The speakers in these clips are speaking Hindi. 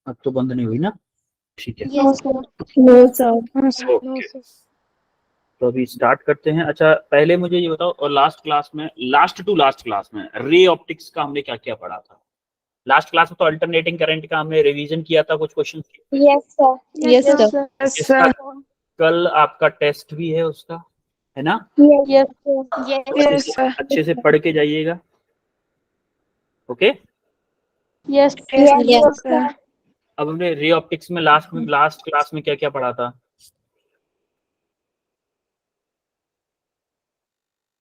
अब तो बंद नहीं हुई ना? ठीक है, नो सर। ओके। तो अभी स्टार्ट करते हैं। अच्छा, पहले मुझे ये बताओ, और लास्ट क्लास में, लास्ट टू लास्ट क्लास में रे ऑप्टिक्स का हमने क्या क्या पढ़ा था? लास्ट क्लास में तो अल्टरनेटिंग करंट का हमने रिवीजन किया था, कुछ क्वेश्चन। Yes sir. इसका कल आपका टेस्ट भी है उसका, है ना? Yes sir. अच्छे से पढ़ के जाइएगा, ओके। Yes sir. अब हमने रे ऑप्टिक्स में लास्ट क्लास में क्या क्या पढ़ा था,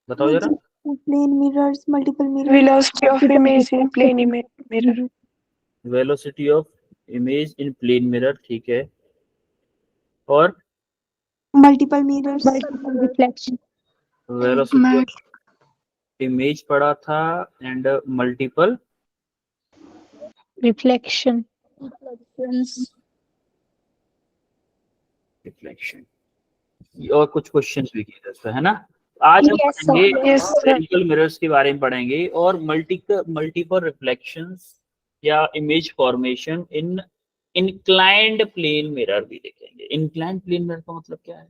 बताओ जरा। Plane mirrors, multiple mirrors, velocity of image in plane mirror, velocity of image in plane mirror, ठीक है। और multiple mirrors, multiple reflection, velocity of image पढ़ा था, एंड मल्टीपल रिफ्लेक्शन, रिफ्लेक्शन, और कुछ क्वेश्चंस भी किए थे, है ना? आज हम पढ़ेंगे स्फेरिकल मिरर्स के बारे में पढ़ेंगे, और मल्टीपल रिफ्लेक्शंस या image formation in inclined plane mirror भी देखेंगे। इंक्लाइंड प्लेन मिरर का मतलब क्या है?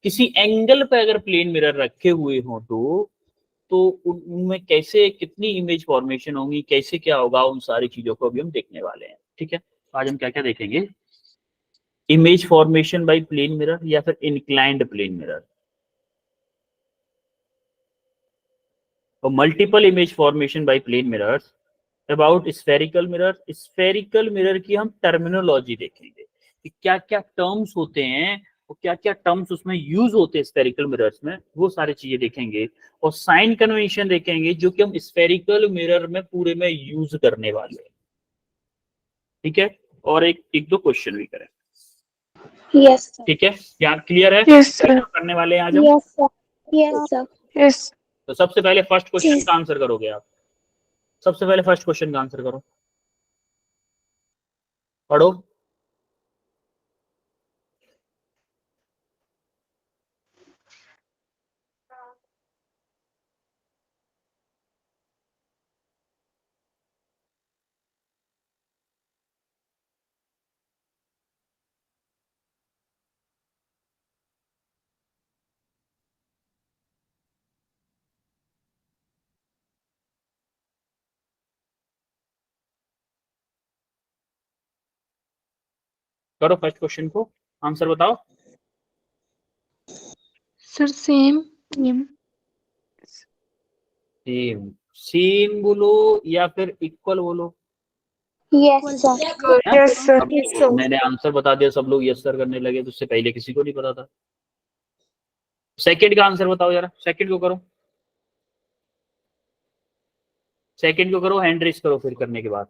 किसी एंगल पे अगर प्लेन मिरर रखे हुए हों तो उनमें कैसे, कितनी इमेज फॉर्मेशन होंगी, कैसे क्या होगा, उन सारी चीजों को अभी हम देखने वाले हैं, ठीक है। आज हम क्या क्या देखेंगे? Image formation by plane mirror या फिर इंक्लाइंड प्लेन मिरर, और multiple image formation by plane mirrors. About spherical mirror, spherical mirror की हम टर्मिनोलॉजी देखेंगे कि क्या क्या टर्म्स होते हैं और क्या क्या टर्म्स उसमें यूज होते हैं स्फेरिकल मिरर्स में, वो सारी चीजें देखेंगे। और साइन कन्वेंशन देखेंगे जो कि हम स्फेरिकल मिरर में पूरे में यूज करने वाले हैं, ठीक है। और एक एक दो क्वेश्चन भी करें, ठीक है। क्या क्लियर है? Yes sir. करने वाले हैं आज हम। यस। तो सबसे पहले फर्स्ट क्वेश्चन का आंसर करोगे आप। सबसे पहले फर्स्ट क्वेश्चन का आंसर करो, पढ़ो। करो फर्स्ट क्वेश्चन को, आंसर बताओ। Sir same. सेम, सेम बोलो या फिर इक्वल बोलो। Yes sir. अब मैंने आंसर बता दिया, सब लोग यस सर करने लगे, तो उससे पहले किसी को नहीं पता था। सेकंड का आंसर बताओ जरा, सेकंड को करो, सेकंड को करो, हैंड रेस करो फिर करने के बाद।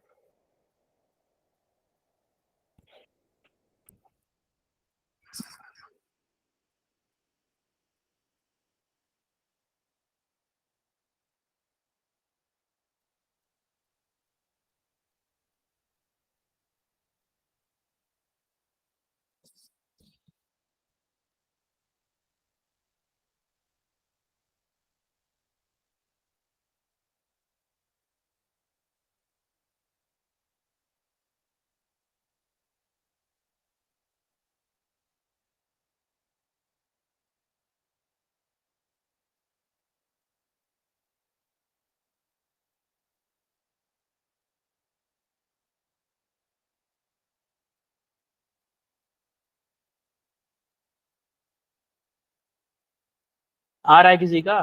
आ रहा है किसी का?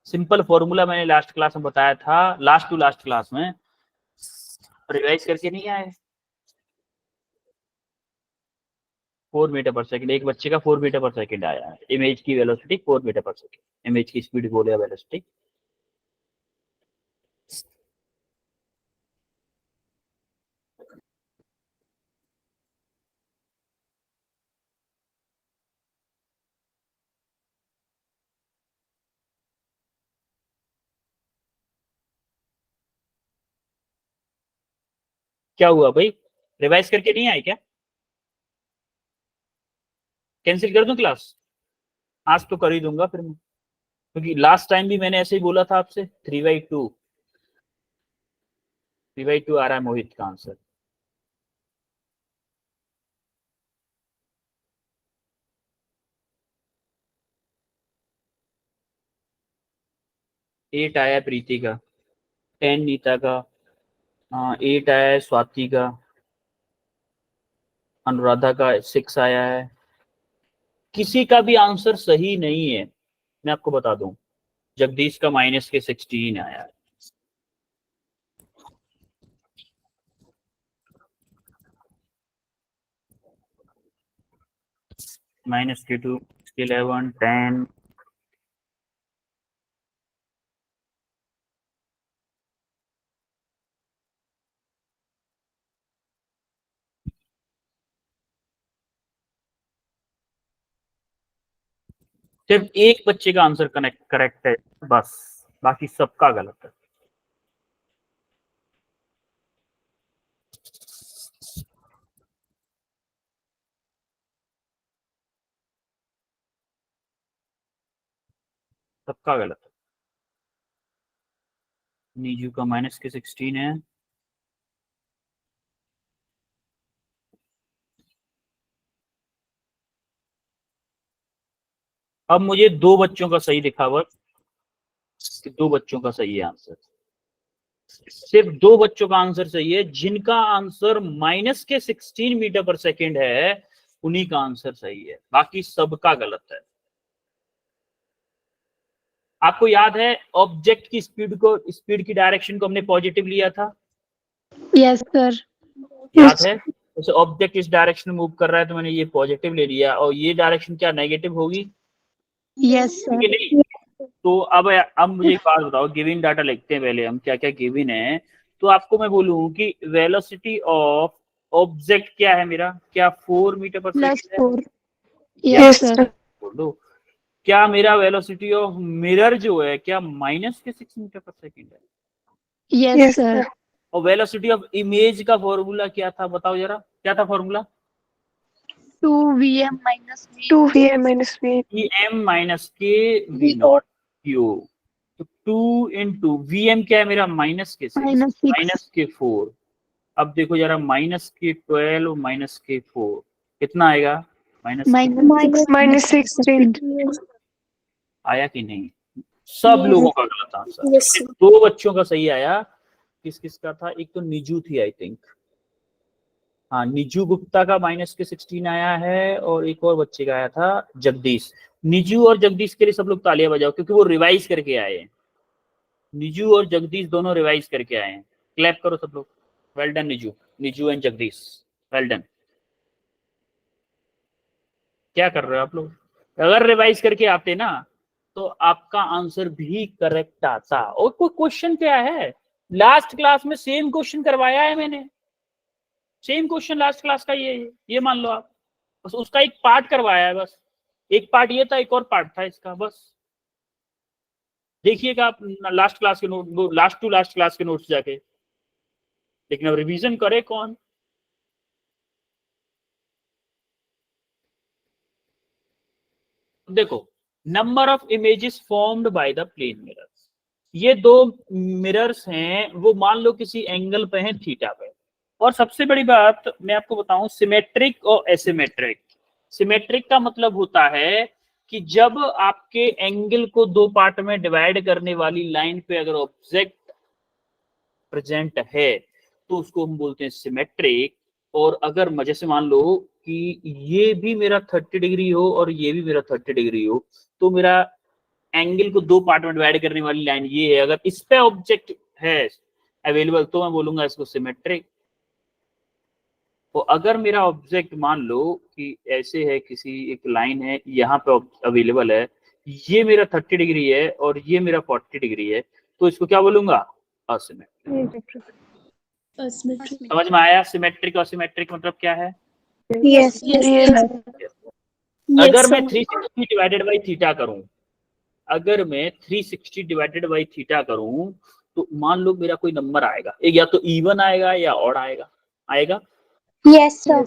सिंपल फॉर्मूला मैंने लास्ट क्लास में बताया था, लास्ट टू लास्ट क्लास में, रिवाइज करके नहीं आए। 4 मीटर पर सेकंड, एक बच्चे का 4 मीटर पर सेकंड आया है। इमेज की वेलोसिटी 4 मीटर पर सेकंड, इमेज की स्पीड बोले या वेलोसिटी। क्या हुआ भाई, रिवाइज करके नहीं आए क्या? कैंसिल कर दूं क्लास? आज तो कर ही दूंगा फिर मैं, क्योंकि लास्ट टाइम भी मैंने ऐसे ही बोला था आपसे। 3/2, 3/2 आ रहा है मोहित का आंसर। 8 आया प्रीति का, 10 नीता का, 8 आया है स्वाति का, अनुराधा का 6 आया है। किसी का भी आंसर सही नहीं है, मैं आपको बता दूं। जगदीश का -16 आया है। -2, 11, 10, सिर्फ एक बच्चे का आंसर करेक्ट है बस, बाकी सबका गलत है। सबका गलत है। नीजू का -16 है। अब मुझे 2 बच्चों का सही दिखा हुआ, 2 बच्चों का सही है आंसर। सिर्फ 2 बच्चों का आंसर सही है, जिनका आंसर -16 मीटर पर सेकेंड है उन्हीं का आंसर सही है, बाकी सबका गलत है। आपको याद है ऑब्जेक्ट की स्पीड की डायरेक्शन को हमने पॉजिटिव लिया था? Yes sir. याद है? जैसे ऑब्जेक्ट इस डायरेक्शन में मूव कर रहा है तो मैंने ये पॉजिटिव ले लिया, और ये डायरेक्शन क्या नेगेटिव होगी? Yes sir. तो अब मुझे एक बात बताओ, गिवन डाटा लिखते हैं पहले हम, क्या क्या गिवन है। तो आपको मैं बोलूं कि वेलोसिटी ऑफ ऑब्जेक्ट क्या है मेरा, क्या 4 मीटर पर सेकंड है? Yes sir. बोल दो। क्या मेरा वेलोसिटी ऑफ मिरर जो है क्या -6 मीटर पर सेकंड है? Yes sir. और वेलोसिटी ऑफ इमेज का फॉर्मूला क्या था, बताओ जरा, क्या था formula? 2vm - 2vm - v em - k v not Q. तो 2 × vm क्या है मेरा, -6 -k4। अब देखो जरा, -k12 -k4 कितना आएगा? -16 आया कि नहीं? सब लोगों का गलत आंसर। सिर्फ 2 बच्चों का सही आया। किस किस का था? एक तो निजू थी आई थिंक, हाँ निजू गुप्ता का -16 आया है, और एक और बच्चे का आया था जगदीश। निजू और जगदीश के लिए सब लोग तालियां बजाओ, क्योंकि वो रिवाइज करके आए हैं। निजू और जगदीश दोनों रिवाइज करके आए हैं। क्लैप करो सब लोग। Well done निजू and Jagdish, well done. क्या कर रहे हो आप लोग? अगर रिवाइज करके आते ना तो आपका आंसर भी करेक्ट आता। और कोई क्वेश्चन क्या है, लास्ट क्लास में सेम क्वेश्चन करवाया है मैंने, सेम क्वेश्चन लास्ट क्लास का ये मान लो आप, बस उसका एक पार्ट करवाया है। बस एक पार्ट ये था, एक और पार्ट था इसका, बस देखिएगा आप लास्ट क्लास के note, last to last class के नोट्स जाके। लेकिन अब रिवीजन करे कौन? देखो, number of images formed by the plane mirrors. ये 2 मिरर्स हैं, वो मान लो किसी एंगल पे हैं, थीटा पे। और सबसे बड़ी बात मैं आपको बताऊं, सिमेट्रिक और एसिमेट्रिक। सिमेट्रिक का मतलब होता है कि जब आपके एंगल को 2 पार्ट में डिवाइड करने वाली लाइन पे अगर ऑब्जेक्ट प्रेजेंट है तो उसको हम बोलते हैं सिमेट्रिक। और अगर जैसे मान लो कि ये भी मेरा 30 डिग्री हो और ये भी मेरा 30 डिग्री हो, तो मेरा एंगल को 2 पार्ट में डिवाइड करने वाली लाइन ये है, अगर इस पे ऑब्जेक्ट है अवेलेबल तो मैं बोलूंगा इसको सिमेट्रिक। तो अगर मेरा ऑब्जेक्ट मान लो कि ऐसे है, किसी एक लाइन है यहाँ पे अवेलेबल है, ये मेरा 30 डिग्री है और ये मेरा 40 डिग्री है, तो इसको क्या बोलूंगा? असिमेट्रिक। समझ में आया? सिमेट्रिक और सिमेट्रिक मतलब क्या है? Yes. अगर मैं 360 डिवाइडेड बाई थीटा करूं, अगर मैं 360 डिवाइडेड बाई थीटा करूं, तो मान लो मेरा कोई नंबर आएगा, एक या तो इवन आएगा या ऑड आएगा। Yes sir.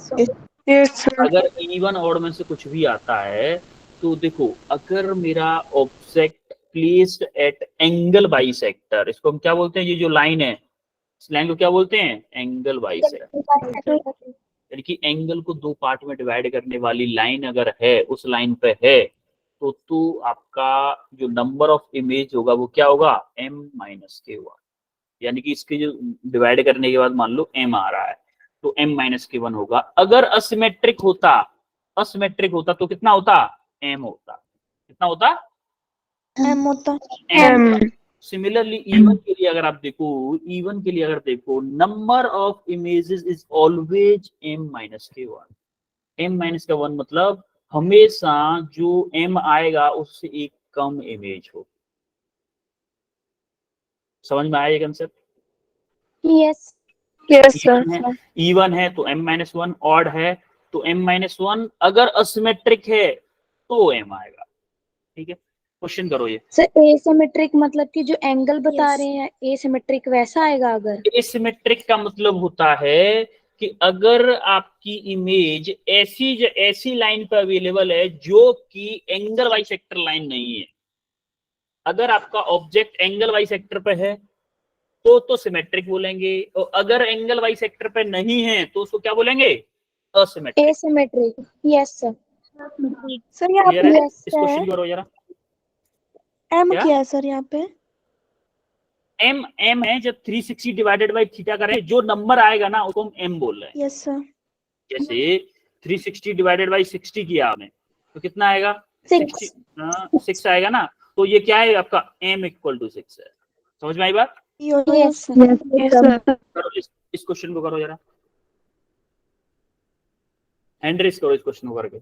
Yes, sir. अगर इवन ऑड में से कुछ भी आता है तो देखो, अगर मेरा object placed at angle bisector, इसको हम क्या बोलते हैं, ये जो लाइन है इस लाइन को क्या बोलते हैं? Angle bisector. यानी कि एंगल को 2 पार्ट में डिवाइड करने वाली लाइन अगर है, उस लाइन पे है, तो आपका जो नंबर ऑफ इमेज होगा वो क्या होगा, m-k1, यानी कि इसके जो डिवाइड करने के बाद मान लो m आ रहा है तो m-k1 होगा। अगर असिमेट्रिक होता तो कितना होता, m होता, कितना होता, M होता m होता। सिमिलरली इवन के लिए अगर आप देखो, number of images is always m-k1। m-k1 मतलब हमेशा जो m आएगा उससे एक कम इमेज हो। समझ में आया ये concept? Yes. Yes sir. Even है तो m-1, ऑड है तो m-1, अगर असिमेट्रिक है तो m आएगा। ठीक है, क्वेश्चन करो ये। सर एसिमेट्रिक मतलब कि जो एंगल बता रहे हैं एसिमेट्रिक वैसा आएगा अगर? एसिमेट्रिक का मतलब होता है कि अगर आपकी इमेज ऐसी लाइन पर अवेलेबल है जो कि एंगल बाइसेक्टर लाइन नहीं है। अगर आपका ऑब्जेक्ट एंगल बाइसेक्टर पे है तो सिमेट्रिक बोलेंगे, और अगर एंगल बाइसेक्टर पे नहीं है तो उसको क्या बोलेंगे, asymmetric. Asymmetric. Yes sir. Sir यहाँ क्लियर है? पे इस क्वेश्चन करो जरा। M क्या? क्या है सर यहाँ पे? m है, जब 360 डिवाइडेड बाई थीटा करें जो नंबर आएगा ना उसको हम m बोल रहे हैं। Yes sir. जैसे 360 डिवाइडेड बाई 60 किया आपने तो कितना आएगा, 6 आएगा ना, तो ये क्या है आपका m इक्वल टू 6 है। समझ में आई बात? Yes sir. करो इस क्वेश्चन को करो जरा, हैंड रेस करो इस क्वेश्चन को करके।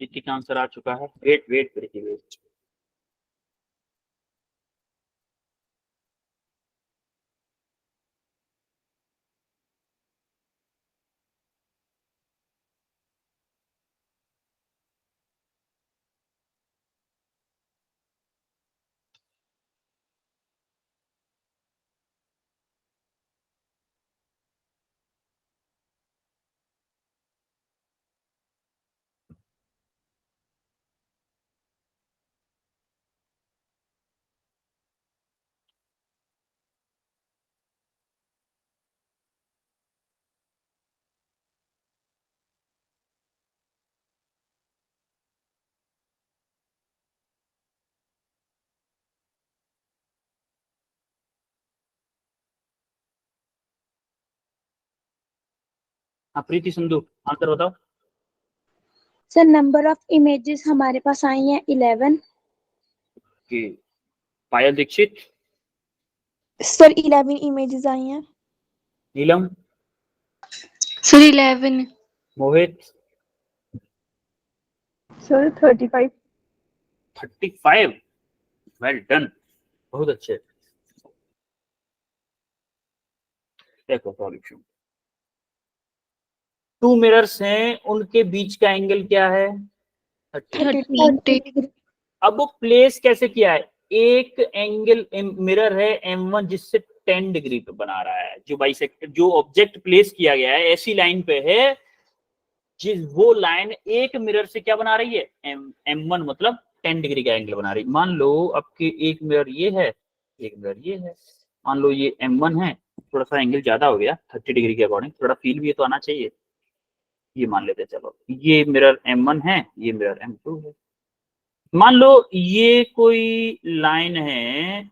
इतनी का आंसर आ चुका है। वेट करिए वेट। हाँ प्रीति संधू आंसर बताओ। सर नंबर ऑफ इमेजेस हमारे पास आई हैं 11। कि पायल दीक्षित, सर 11 इमेजेस आई हैं। नीलम, सर 11। मोहित, सर 35। 35। वेल डन, बहुत अच्छे। देखो सॉल्यूशन, 2 मिरर्स हैं, उनके बीच का एंगल क्या है, 30। अब वो प्लेस कैसे किया है, एक एंगल मिरर है m1 जिससे 10 डिग्री पे बना रहा है, जो बाइसेक्टर जो ऑब्जेक्ट प्लेस किया गया है ऐसी लाइन पे है जिस वो लाइन एक मिरर से क्या बना रही है, m1 मतलब 10 डिग्री का एंगल बना रही है। मान लो आपके एक मिरर ये है, एक मिरर ये है, मान लो ये m1 है, थोड़ा सा एंगल ज्यादा हो गया 30 डिग्री के अकॉर्डिंग, थोड़ा फील भी तो आना चाहिए। ये मान लेते चलो, ये मिरर m1 है, ये मिरर m2 है। मान लो ये कोई लाइन है,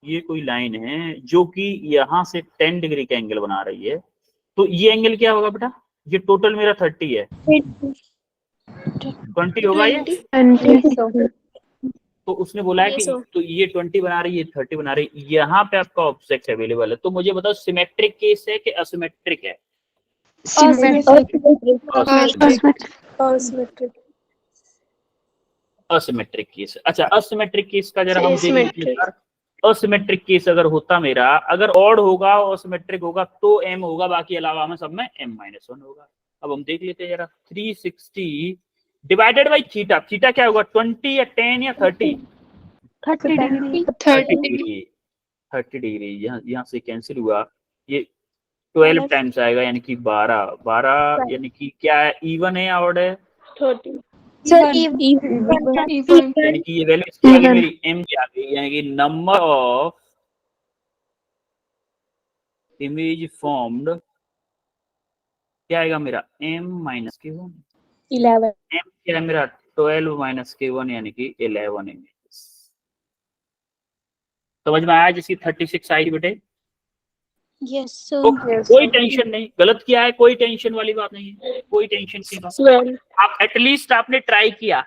ये कोई लाइन है जो कि यहां से 10 डिग्री का एंगल बना रही है, तो ये एंगल क्या होगा बेटा, ये टोटल मेरा 30 है, 20 होगा ये। तो उसने बोला है Yes, कि sir. तो ये 20 बना रही है, 30 बना रही है, यहाँ पे आपका ऑब्जेक्ट अवेलेबल है। तो मुझे बताओ सिमेट्रिक केस है कि असिमेट्रिक है? Asymmetric case. अच्छा, असिमेट्रिक केस का जरा हम देख लेते हैं यार। असिमेट्रिक केस अगर होता मेरा, अगर ऑड होगा और असिमेट्रिक होगा तो m होगा, बाकी अलावा में सब में m-1 होगा। अब हम देख लेते हैं जरा। 360 डिवाइडेड बाई थीटा, थीटा क्या होगा, 20 या 10 या 30? 30 डिग्री। 30 डिग्री। 30 डिग्री यहाँ से कैंसिल हुआ, ये 12 टाइम्स आएगा, यानी कि 12 यानी कि क्या है, इवन है या ऑड है? सर यानी कि ये वैल्यू इसकी आ गई मेरी m की आ गई, यानी कि नंबर ऑफ इमेज फॉर्म्ड क्या आएगा मेरा, m-k1। 11। m क्या है मेरा, 12-k1 यानी कि 11 इमेजेस। समझ में आया जिसकी 36 आई बेटे? यस तो सर। कोई टेंशन नहीं, गलत किया है कोई टेंशन वाली बात नहीं है, कोई टेंशन की बात। आप एटलीस्ट आपने ट्राई किया।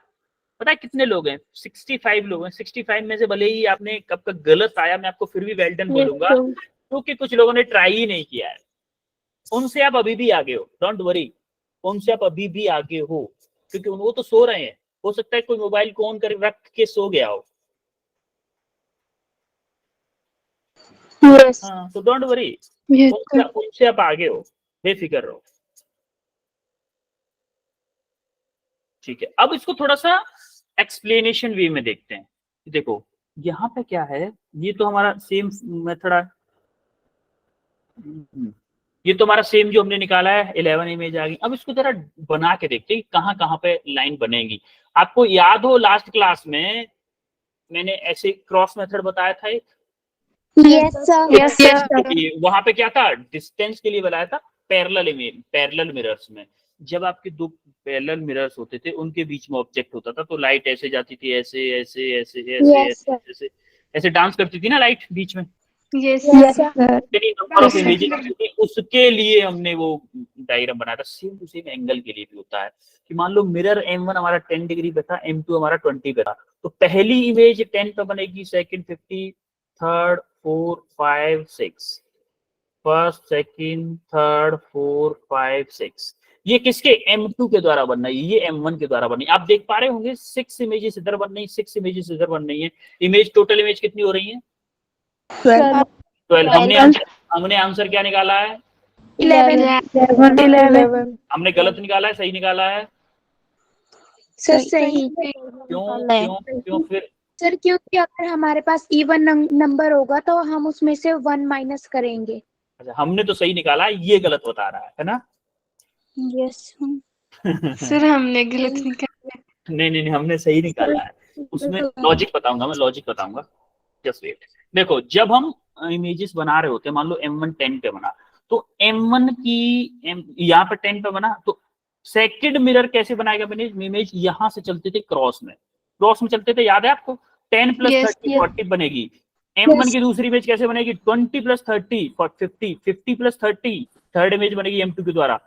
पता है कितने लोग हैं, 65 लोग हैं। 65 में से भले ही आपने कब तक गलत आया, मैं आपको फिर भी वेल डन बोलूंगा, क्योंकि कुछ लोगों ने ट्राई ही नहीं किया है। उनसे आप अभी भी आगे हो, डोंट वरी, उनसे आप अभी भी आगे हो, क्योंकि वो तो सो रहे हैं। हो सकता है कोई मोबाइल को ऑन कर रख के सो गया हो। हाँ, तो डोंट वरी, उनसे आप आगे हो, बेफिक्र रहो। ठीक है, अब इसको थोड़ा सा एक्सप्लेनेशन वे में देखते हैं। देखो यहाँ पे क्या है, ये तो हमारा सेम मेथड है, ये तो हमारा सेम जो हमने निकाला है, 11 इमेज आ गई। अब इसको जरा बना के देखते हैं कहाँ कहाँ पे लाइन बनेगी। आपको याद हो लास्ट क्लास में मैंने ऐसे क्रॉस मेथड बताया था एक? Yes sir. वहां पे क्या था, डिस्टेंस के लिए बताया था, पैरेलल मिरर्स में जब आपके दो पैरेलल मिरर्स होते थे, उनके बीच में ऑब्जेक्ट होता था, तो लाइट ऐसे जाती थी, ऐसे ऐसे ऐसे ऐसे Yes, ऐसे ऐसे ऐसे डांस करती थी ना लाइट बीच में। Yes sir. Number of images, उसके लिए हमने वो डायग्राम बनाया था। सेम टू सेम एंगल के लिए भी होता है कि मान लो मिरर m1 हमारा 10 डिग्री पे था, m2 हमारा 20 पे था, तो पहली इमेज 10 पे बनेगी, second 50, third 4 5 6, first second third 4 5 6। ये किसके, m2 के द्वारा बनना है, ये m1 के द्वारा बननी है। आप देख पा रहे होंगे 6 इमेजेस इधर बन रही, 6 इमेजेस इधर बन रही है। इमेज टोटल इमेज कितनी हो रही है, 12। हमने आंसर क्या निकाला है, 11। हमने गलत निकाला है सही निकाला है? सर सही। क्यों फिर? सर क्योंकि अगर हमारे पास इवन नंबर होगा तो हम उसमें से 1 माइनस करेंगे। अच्छा, हमने तो सही निकाला है, ये गलत बता रहा है ना? यस सर हमने गलत निकाला। नहीं, हमने सही निकाला है। उसमें लॉजिक बताऊंगा मैं, लॉजिक बताऊंगा, जस्ट वेट। देखो जब हम इमेजेस बना रहे होते हैं, मान लो m1 10 पे बना, तो m1 की यहाँ पे 10 पे बना, तो सेकंड मिरर कैसे बनाएगा मैंने इमेज, यहाँ से चलते थे क्रॉस में चलते थे, याद है आपको? 10 + 30 40 बनेगी। m1 की दूसरी इमेज कैसे बनेगी, 20 + 30 50, 50 + 30 थर्ड इमेज बनेगी m2 के द्वारा,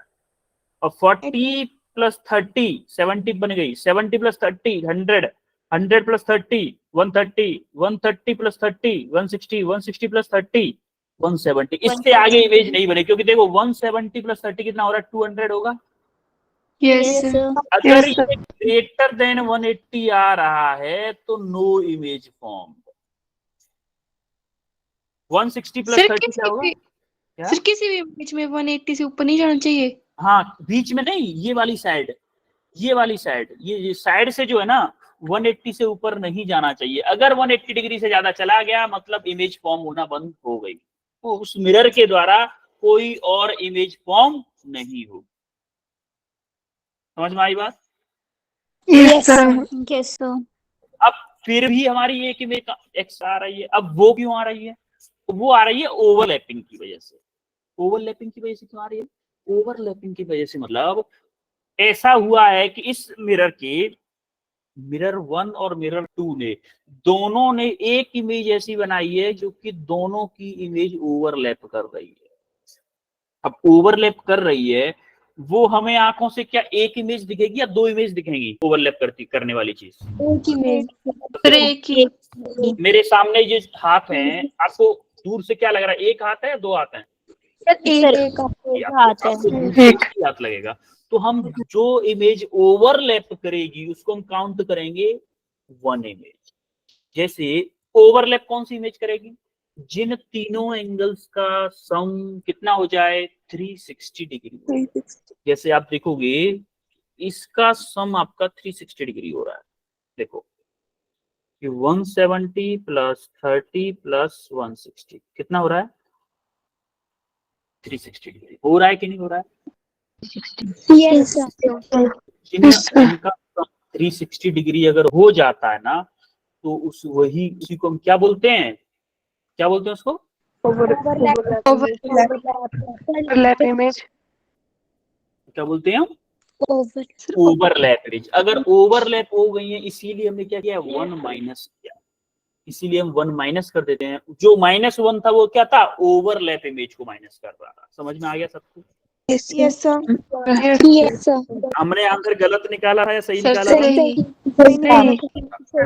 और 40 + 30 70 बन गई, 70 + 30 100, 100 + 30 130, 130 + 30 160, 160 + 30 170। इससे आगे इमेज नहीं बने, क्योंकि देखो 170 + 30 कितना हो रहा है, 200 होगा। यस अगर ये ग्रेटर देन 180 आ रहा है तो नो इमेज फॉर्म। 160 + 30 क्या होगा? सर किसी भी बीच में 180 से ऊपर नहीं जाना चाहिए। हाँ, बीच में नहीं, ये वाली साइड, ये साइड से जो है ना 180 से ऊपर नहीं जाना चाहिए। अगर 180 डिग्री से ज्यादा चला गया मतलब इमेज फॉर्म होना बंद हो गई, तो उस मिरर के द्वारा कोई और इमेज फॉर्म नहीं हो। समझ में आई बात? यस अब फिर भी हमारी एक इमेज एक्स्ट्रा आ रही है। अब वो क्यों आ रही है? वो आ रही है ओवरलैपिंग की वजह से। ओवरलैपिंग की वजह से क्यों आ रही है? ओवरलैपिंग की वजह से मतलब ऐसा हुआ है कि इस मिरर के मिरर 1 और मिरर 2 ने दोनों ने एक इमेज ऐसी बनाई है जो कि दोनों की इमेज ओवरलैप कर रही है। अब ओवरलैप कर रही है वो हमें आंखों से क्या एक इमेज दिखेगी या दो इमेज दिखेंगी ओवरलैप करने वाली चीज? मेरे सामने ये हाथ है, आपको दूर से क्या लग रहा है, एक हाथ है या दो हाथ है? एक आपको दूर से एक ही हाथ लगेगा। तो हम जो इमेज ओवरलैप करेगी उसको हम काउंट करेंगे 1 इमेज। जैसे ओवरलैप कौन सी इमेज करेगी? जिन तीनों एंगल्स का सम कितना हो जाए 360 डिग्री। जैसे आप देखोगे इसका सम आपका 360 डिग्री हो रहा है। देखो कि 170 प्लस 30 प्लस 160 कितना हो रहा है? 360 डिग्री हो रहा है कि नहीं हो रहा है? यस इनका 360 डिग्री अगर हो जाता है ना तो उसी को हम क्या बोलते हैं? क्या बोलते हैं उसको? Overlap image. क्या बोलते हैं हम? Overlap image. अगर ओवरलैप हो गई है इसीलिए हमने क्या किया, 1 माइनस किया। इसीलिए हम 1 माइनस कर देते हैं। जो -1 था वो क्या था? ओवरलैप इमेज को माइनस कर रहा था। समझ में आ गया सबको? Yes sir. Yes sir. हमने आंसर गलत निकाला है या सही सर, निकाला है?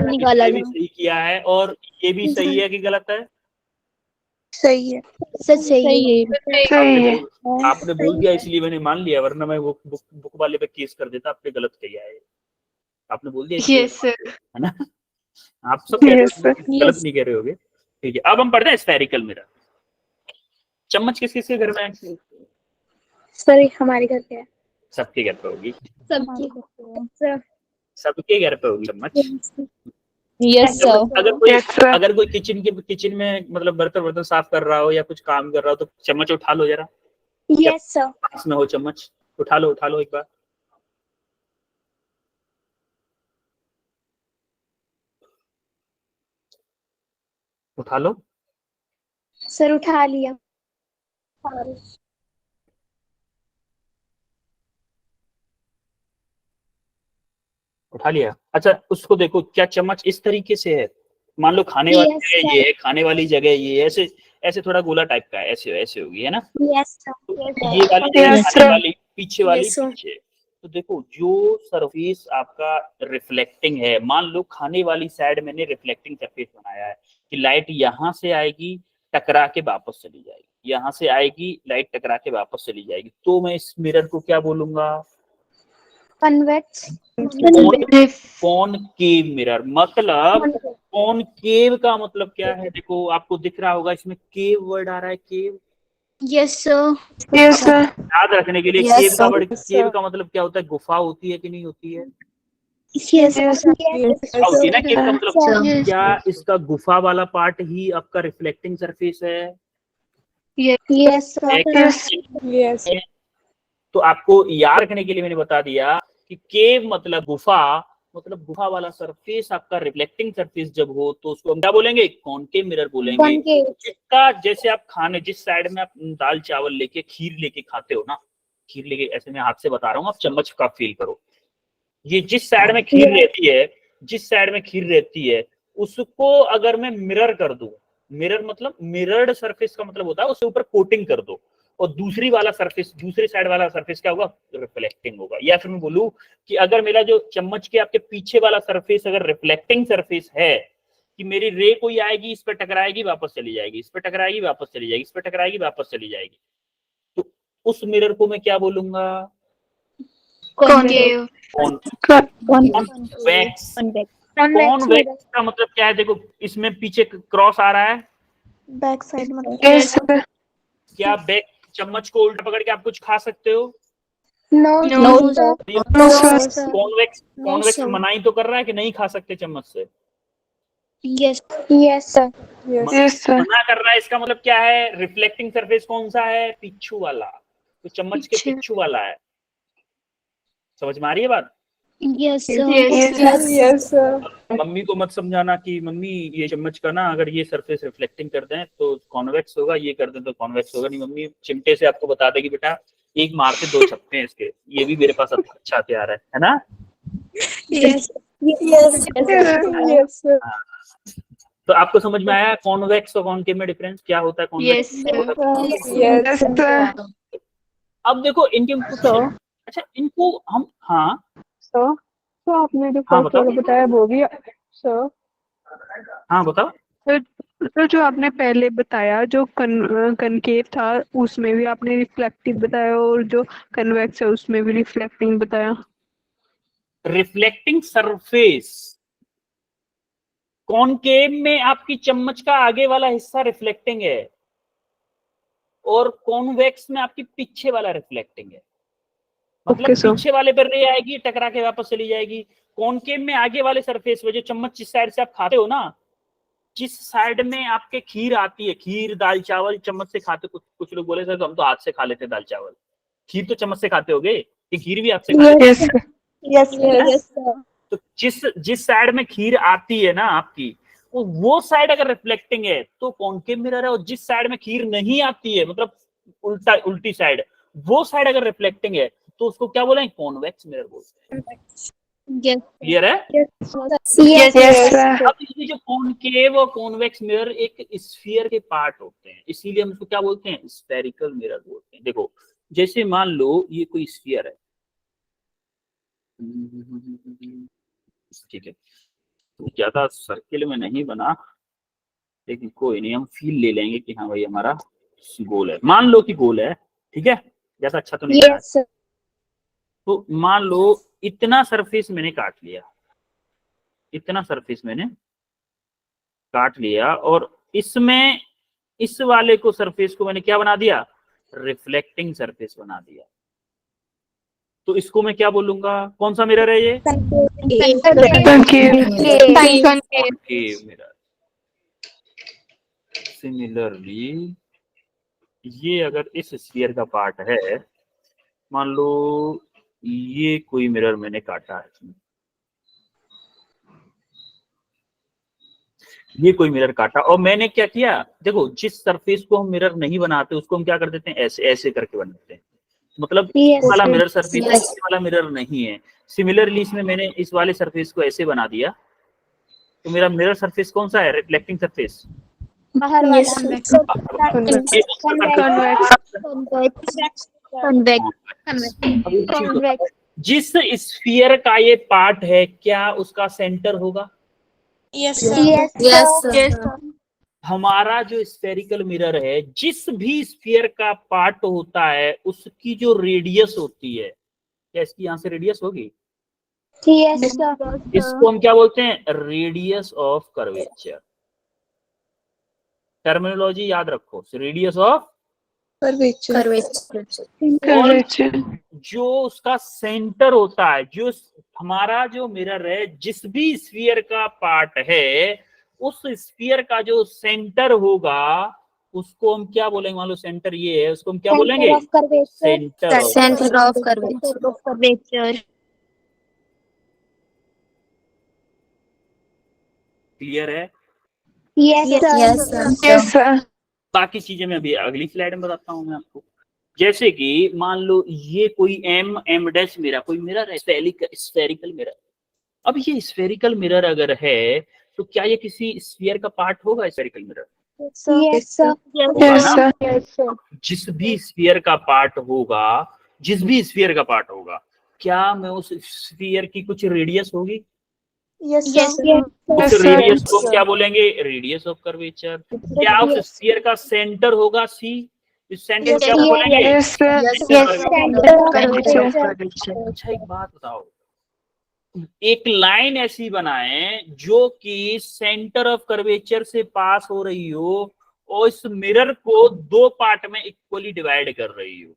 निकाला ये भी सही किया है और ये भी सही है कि गलत है? सही है। सही है। आपने बोल दिया इसलिए मैंने मान लिया, वरना मैं वो बुक वाले पे केस कर देता। आपने गलत किया है, आपने बोल दिया इसलिए, है ना? आप सब कह रहे हो, गलत नहीं कह रहे होगे। ठीक है, अब हम पढ़ते हैं स्फेरिकल मिरर। चम्मच किस किस के घर में है? सर हमारे घर पे है। सबके घर पे होगी। सबके सबके घर पे होगी चम्मच। Yes sir. अगर कोई किचन में मतलब बर्तन साफ कर रहा हो या कुछ काम कर रहा हो तो चम्मच उठा लो जरा। Yes sir. पास में हो चम्मच, उठा लो एक बार। उठा लो। सर उठा लिया। उठा लिया। अच्छा उसको देखो, क्या चम्मच इस तरीके से है? मान लो खाने वाली जगह ये है, खाने वाली जगह ये ऐसे ऐसे थोड़ा गोला टाइप का है, ऐसे होगी, है ना? यस तो ये वाली जगह खाने वाली, पीछे वाली पीछे। तो देखो जो सरफेस आपका रिफ्लेक्टिंग है, मान लो खाने वाली साइड मैंने रिफ्लेक्टिंग सरफेस बनाया है कि लाइट यहाँ से आएगी टकरा के वापस चली जाएगी, यहाँ से आएगी लाइट टकरा के वापस चली जाएगी, तो मैं इस मिरर को क्या बोलूंगा? कन्वेक्स। Concave mirror. मतलब कॉनकेव का मतलब क्या है? देखो आपको दिख रहा होगा इसमें केव वर्ड आ रहा है, केव। Yes sir. याद रखने के लिए केव का वर्ड, केव का मतलब क्या होता है? गुफा होती है कि नहीं होती है? यस होती है ना केव का मतलब। क्या इसका गुफा वाला पार्ट ही आपका रिफ्लेक्टिंग सरफेस है? यस तो आपको याद रखने के लिए मैंने बता दिया कि केव मतलब गुफा, मतलब गुफा वाला सरफेस आपका रिफ्लेक्टिंग सरफेस जब हो तो उसको हम क्या बोलेंगे? कॉनकेव मिरर बोलेंगे। जिसका जैसे आप खाने जिस साइड में आप दाल चावल लेके खीर लेके खाते हो ना, खीर लेके, ऐसे मैं हाथ से बता रहा हूँ, आप चम्मच का फील करो। ये जिस साइड में खीर रहती है, जिस साइड में खीर रहती है उसको अगर मैं मिरर कर दूं, मिरर मतलब मिरर्ड सरफेस का मतलब होता है उसके ऊपर कोटिंग कर दो, और दूसरी वाला सरफेस, दूसरी साइड वाला सरफेस क्या होगा? रिफ्लेक्टिंग होगा। या फिर मैं बोलूं कि अगर मेरा जो चम्मच के आपके पीछे वाला सरफेस अगर रिफ्लेक्टिंग सरफेस है कि मेरी रे कोई आएगी इस पर टकराएगी वापस चली जाएगी, इस पर टकराएगी वापस चली जाएगी, इस पर टकराएगी वापस चली जाएगी, तो उस मिरर को मैं क्या बोलूंगा? कॉनकेव। कॉन्वेक्स। कॉन्वेक्स का मतलब क्या है? देखो इसमें पीछे क्रॉस आ रहा है, बैक साइड मतलब। क्या बैक चम्मच को उल्टा पकड़ के आप कुछ खा सकते हो? नो कॉन्वेक्स मनाही तो कर रहा है कि नहीं खा सकते चम्मच से? Yes sir. मना कर रहा है, इसका मतलब क्या है? रिफ्लेक्टिंग सरफेस कौन सा है? पिछू वाला। तो चम्मच के पिछू वाला है। समझ में आ रही है बात? यस मम्मी को मत समझाना कि मम्मी ये चम्मच का ना अगर ये सरफेस रिफ्लेक्टिंग कर दें तो कॉन्वेक्स होगा, ये कर दें तो कॉन्वेक्स होगा। नहीं, मम्मी चिमटे से आपको बता देगी बेटा एक मारते दो छप्पे हैं इसके, ये भी मेरे पास अच्छा हथियार है ना? यस तो आपको समझ में आया कॉन्वेक्स और कॉनकेव में डिफरेंस क्या होता है? Convex yes. अब देखो इनके कुछ अच्छा इनको हम, हाँ सर तो आपने जो हाँ फर्स्ट बताओ, वाला बताया वो भी सर। हाँ बताओ। तो जो आपने पहले बताया जो कनकेव था उसमें भी आपने रिफ्लेक्टिव बताया और जो कन्वेक्स है उसमें भी रिफ्लेक्टिंग बताया। रिफ्लेक्टिंग सरफेस, कॉनकेव में आपकी चम्मच का आगे वाला हिस्सा रिफ्लेक्टिंग है और कॉन्वेक्स में आपकी पीछे वाला रिफ्लेक्टिंग है। मतलब ओके सर। पीछे वाले पर रे आएगी, टकरा के वापस चली जाएगी। कॉनकेव में आगे वाले सरफेस पे जो चम्मच जिस साइड से आप खाते हो ना, जिस साइड में आपके खीर आती है, खीर दाल चावल चम्मच से खाते, कुछ लोग बोले सर तो हम तो हाथ से खा लेते दाल चावल, खीर तो चम्मच से खाते होगे, ये खीर भी हाथ से खा लेते यस यस तो जिस साइड में खीर आती है ना आपकी, वो साइड अगर रिफ्लेक्टिंग है तो कॉनकेव मिरर है, और जिस साइड में खीर नहीं आती है मतलब उल्टी साइड, वो साइड अगर रिफ्लेक्टिंग है तो उसको क्या बोलेंगे, कॉन्वेक्स मिरर बोलते हैं। क्लियर है? अब ये जो कॉनकेव और कॉन्वेक्स मिरर एक स्फीयर के पार्ट होते हैं, इसीलिए हम उसको क्या बोलते हैं, स्फेरिकल मिरर बोलते हैं। देखो जैसे मान लो ये कोई स्फीयर है, ठीक है, तो ज्यादा सर्किल में नहीं बना, लेकिन कोई नहीं, हम फील ले लेंगे कि हाँ भाई हमारा गोल है, मान लो कि गोल है, ठीक है, ज्यादा अच्छा तो नहीं बना। यस सर तो मान लो इतना सरफेस मैंने काट लिया, इतना सरफेस मैंने काट लिया, और इसमें इस वाले को सरफेस को मैंने क्या बना दिया, रिफ्लेक्टिंग सरफेस बना दिया। तो इसको मैं क्या बोलूंगा, कौन सा मिरर है ये, कॉनकेव मिरर। सिमिलरली ये अगर इस स्फीयर का पार्ट है, मान लो ये कोई मिरर मैंने काटा है, ये कोई मिरर काटा, और मैंने क्या किया, देखो जिस सरफेस को हम मिरर नहीं बनाते उसको हम क्या कर देते हैं, ऐसे ऐसे करके बनाते हैं, मतलब Yes, वाला sir. मिरर सरफेस है, ये वाला मिरर नहीं है। सिमिलरली इसमें मैंने इस वाले सरफेस को ऐसे बना दिया, तो मेरा मिरर सरफेस कौन सा है, रिफ्लेक्टिंग सरफेस। बाहर वाला जिस स्फीयर का ये पार्ट है क्या उसका सेंटर होगा, हमारा जो स्फेरिकल मिरर है जिस भी स्फीयर का पार्ट होता है उसकी जो रेडियस होती है, क्या इसकी यहां से रेडियस होगी, इसको हम क्या बोलते हैं, रेडियस ऑफ कर्वेचर। टर्मिनोलॉजी याद रखो, रेडियस ऑफ कर्वेचर। जो उसका सेंटर होता है, जो हमारा जो मिरर है जिस भी स्फीयर का पार्ट है, उस स्फीयर का जो सेंटर होगा उसको हम क्या बोलेंगे, मान लो सेंटर ये है, उसको हम क्या बोलेंगे, सेंटर ऑफ कर्वेचर। क्लियर है? Yes sir. बाकी चीजें मैं अभी अगली स्लाइड में बताता हूँ मैं आपको। जैसे कि मान लो ये कोई एम डैश मिरर, कोई मिरर है, स्फेरिकल मिरर। अब ये स्फेरिकल मिरर अगर है तो क्या ये किसी स्फीयर का पार्ट होगा, स्फेरिकल मिरर जिस भी स्फीयर का पार्ट होगा, जिस भी स्फीयर का पार्ट होगा, क्या मैं उस स्फीयर की कुछ रेडियस होगी, उस रेडियस को क्या बोलेंगे, रेडियस ऑफ कर्वेचर। क्या उस स्फीयर का सेंटर होगा सी, इस सेंटर को क्या बोलेंगे, अच्छा एक बात बताओ, एक लाइन ऐसी बनाए जो कि सेंटर ऑफ कर्वेचर से पास हो रही हो और इस मिरर को दो पार्ट में इक्वली डिवाइड कर रही हो,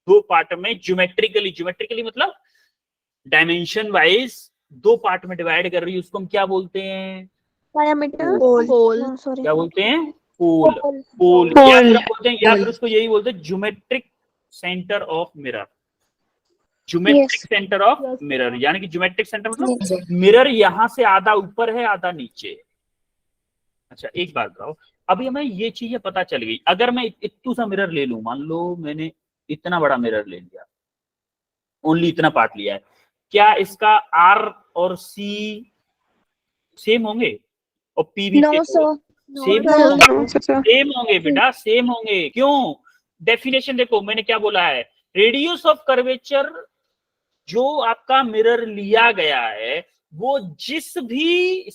दो पार्ट में ज्योमेट्रिकली मतलब डायमेंशन वाइज दो पार्ट में डिवाइड कर रही है, उसको हम क्या बोलते हैं, क्या बोलते हैं, पोल या फिर बोलते हैं, या फिर उसको यही बोलते हैं geometric centre of mirror. Geometric centre of mirror यानी कि ज्योमेट्रिक सेंटर मतलब मिरर यहां से आधा ऊपर है आधा नीचे। अच्छा एक बात बताओ, अभी हमें ये चीजें पता चल गई, अगर मैं इत्तू सा मिरर ले लूं, मान लो मैंने इतना बड़ा मिरर ले लिया, ओनली इतना पार्ट लिया है, क्या इसका आर और सी सेम होंगे और पी भी सेम होंगे बेटा, सेम होंगे। क्यों, डेफिनेशन देखो मैंने क्या बोला है, रेडियस ऑफ कर्वेचर जो आपका मिरर लिया गया है वो जिस भी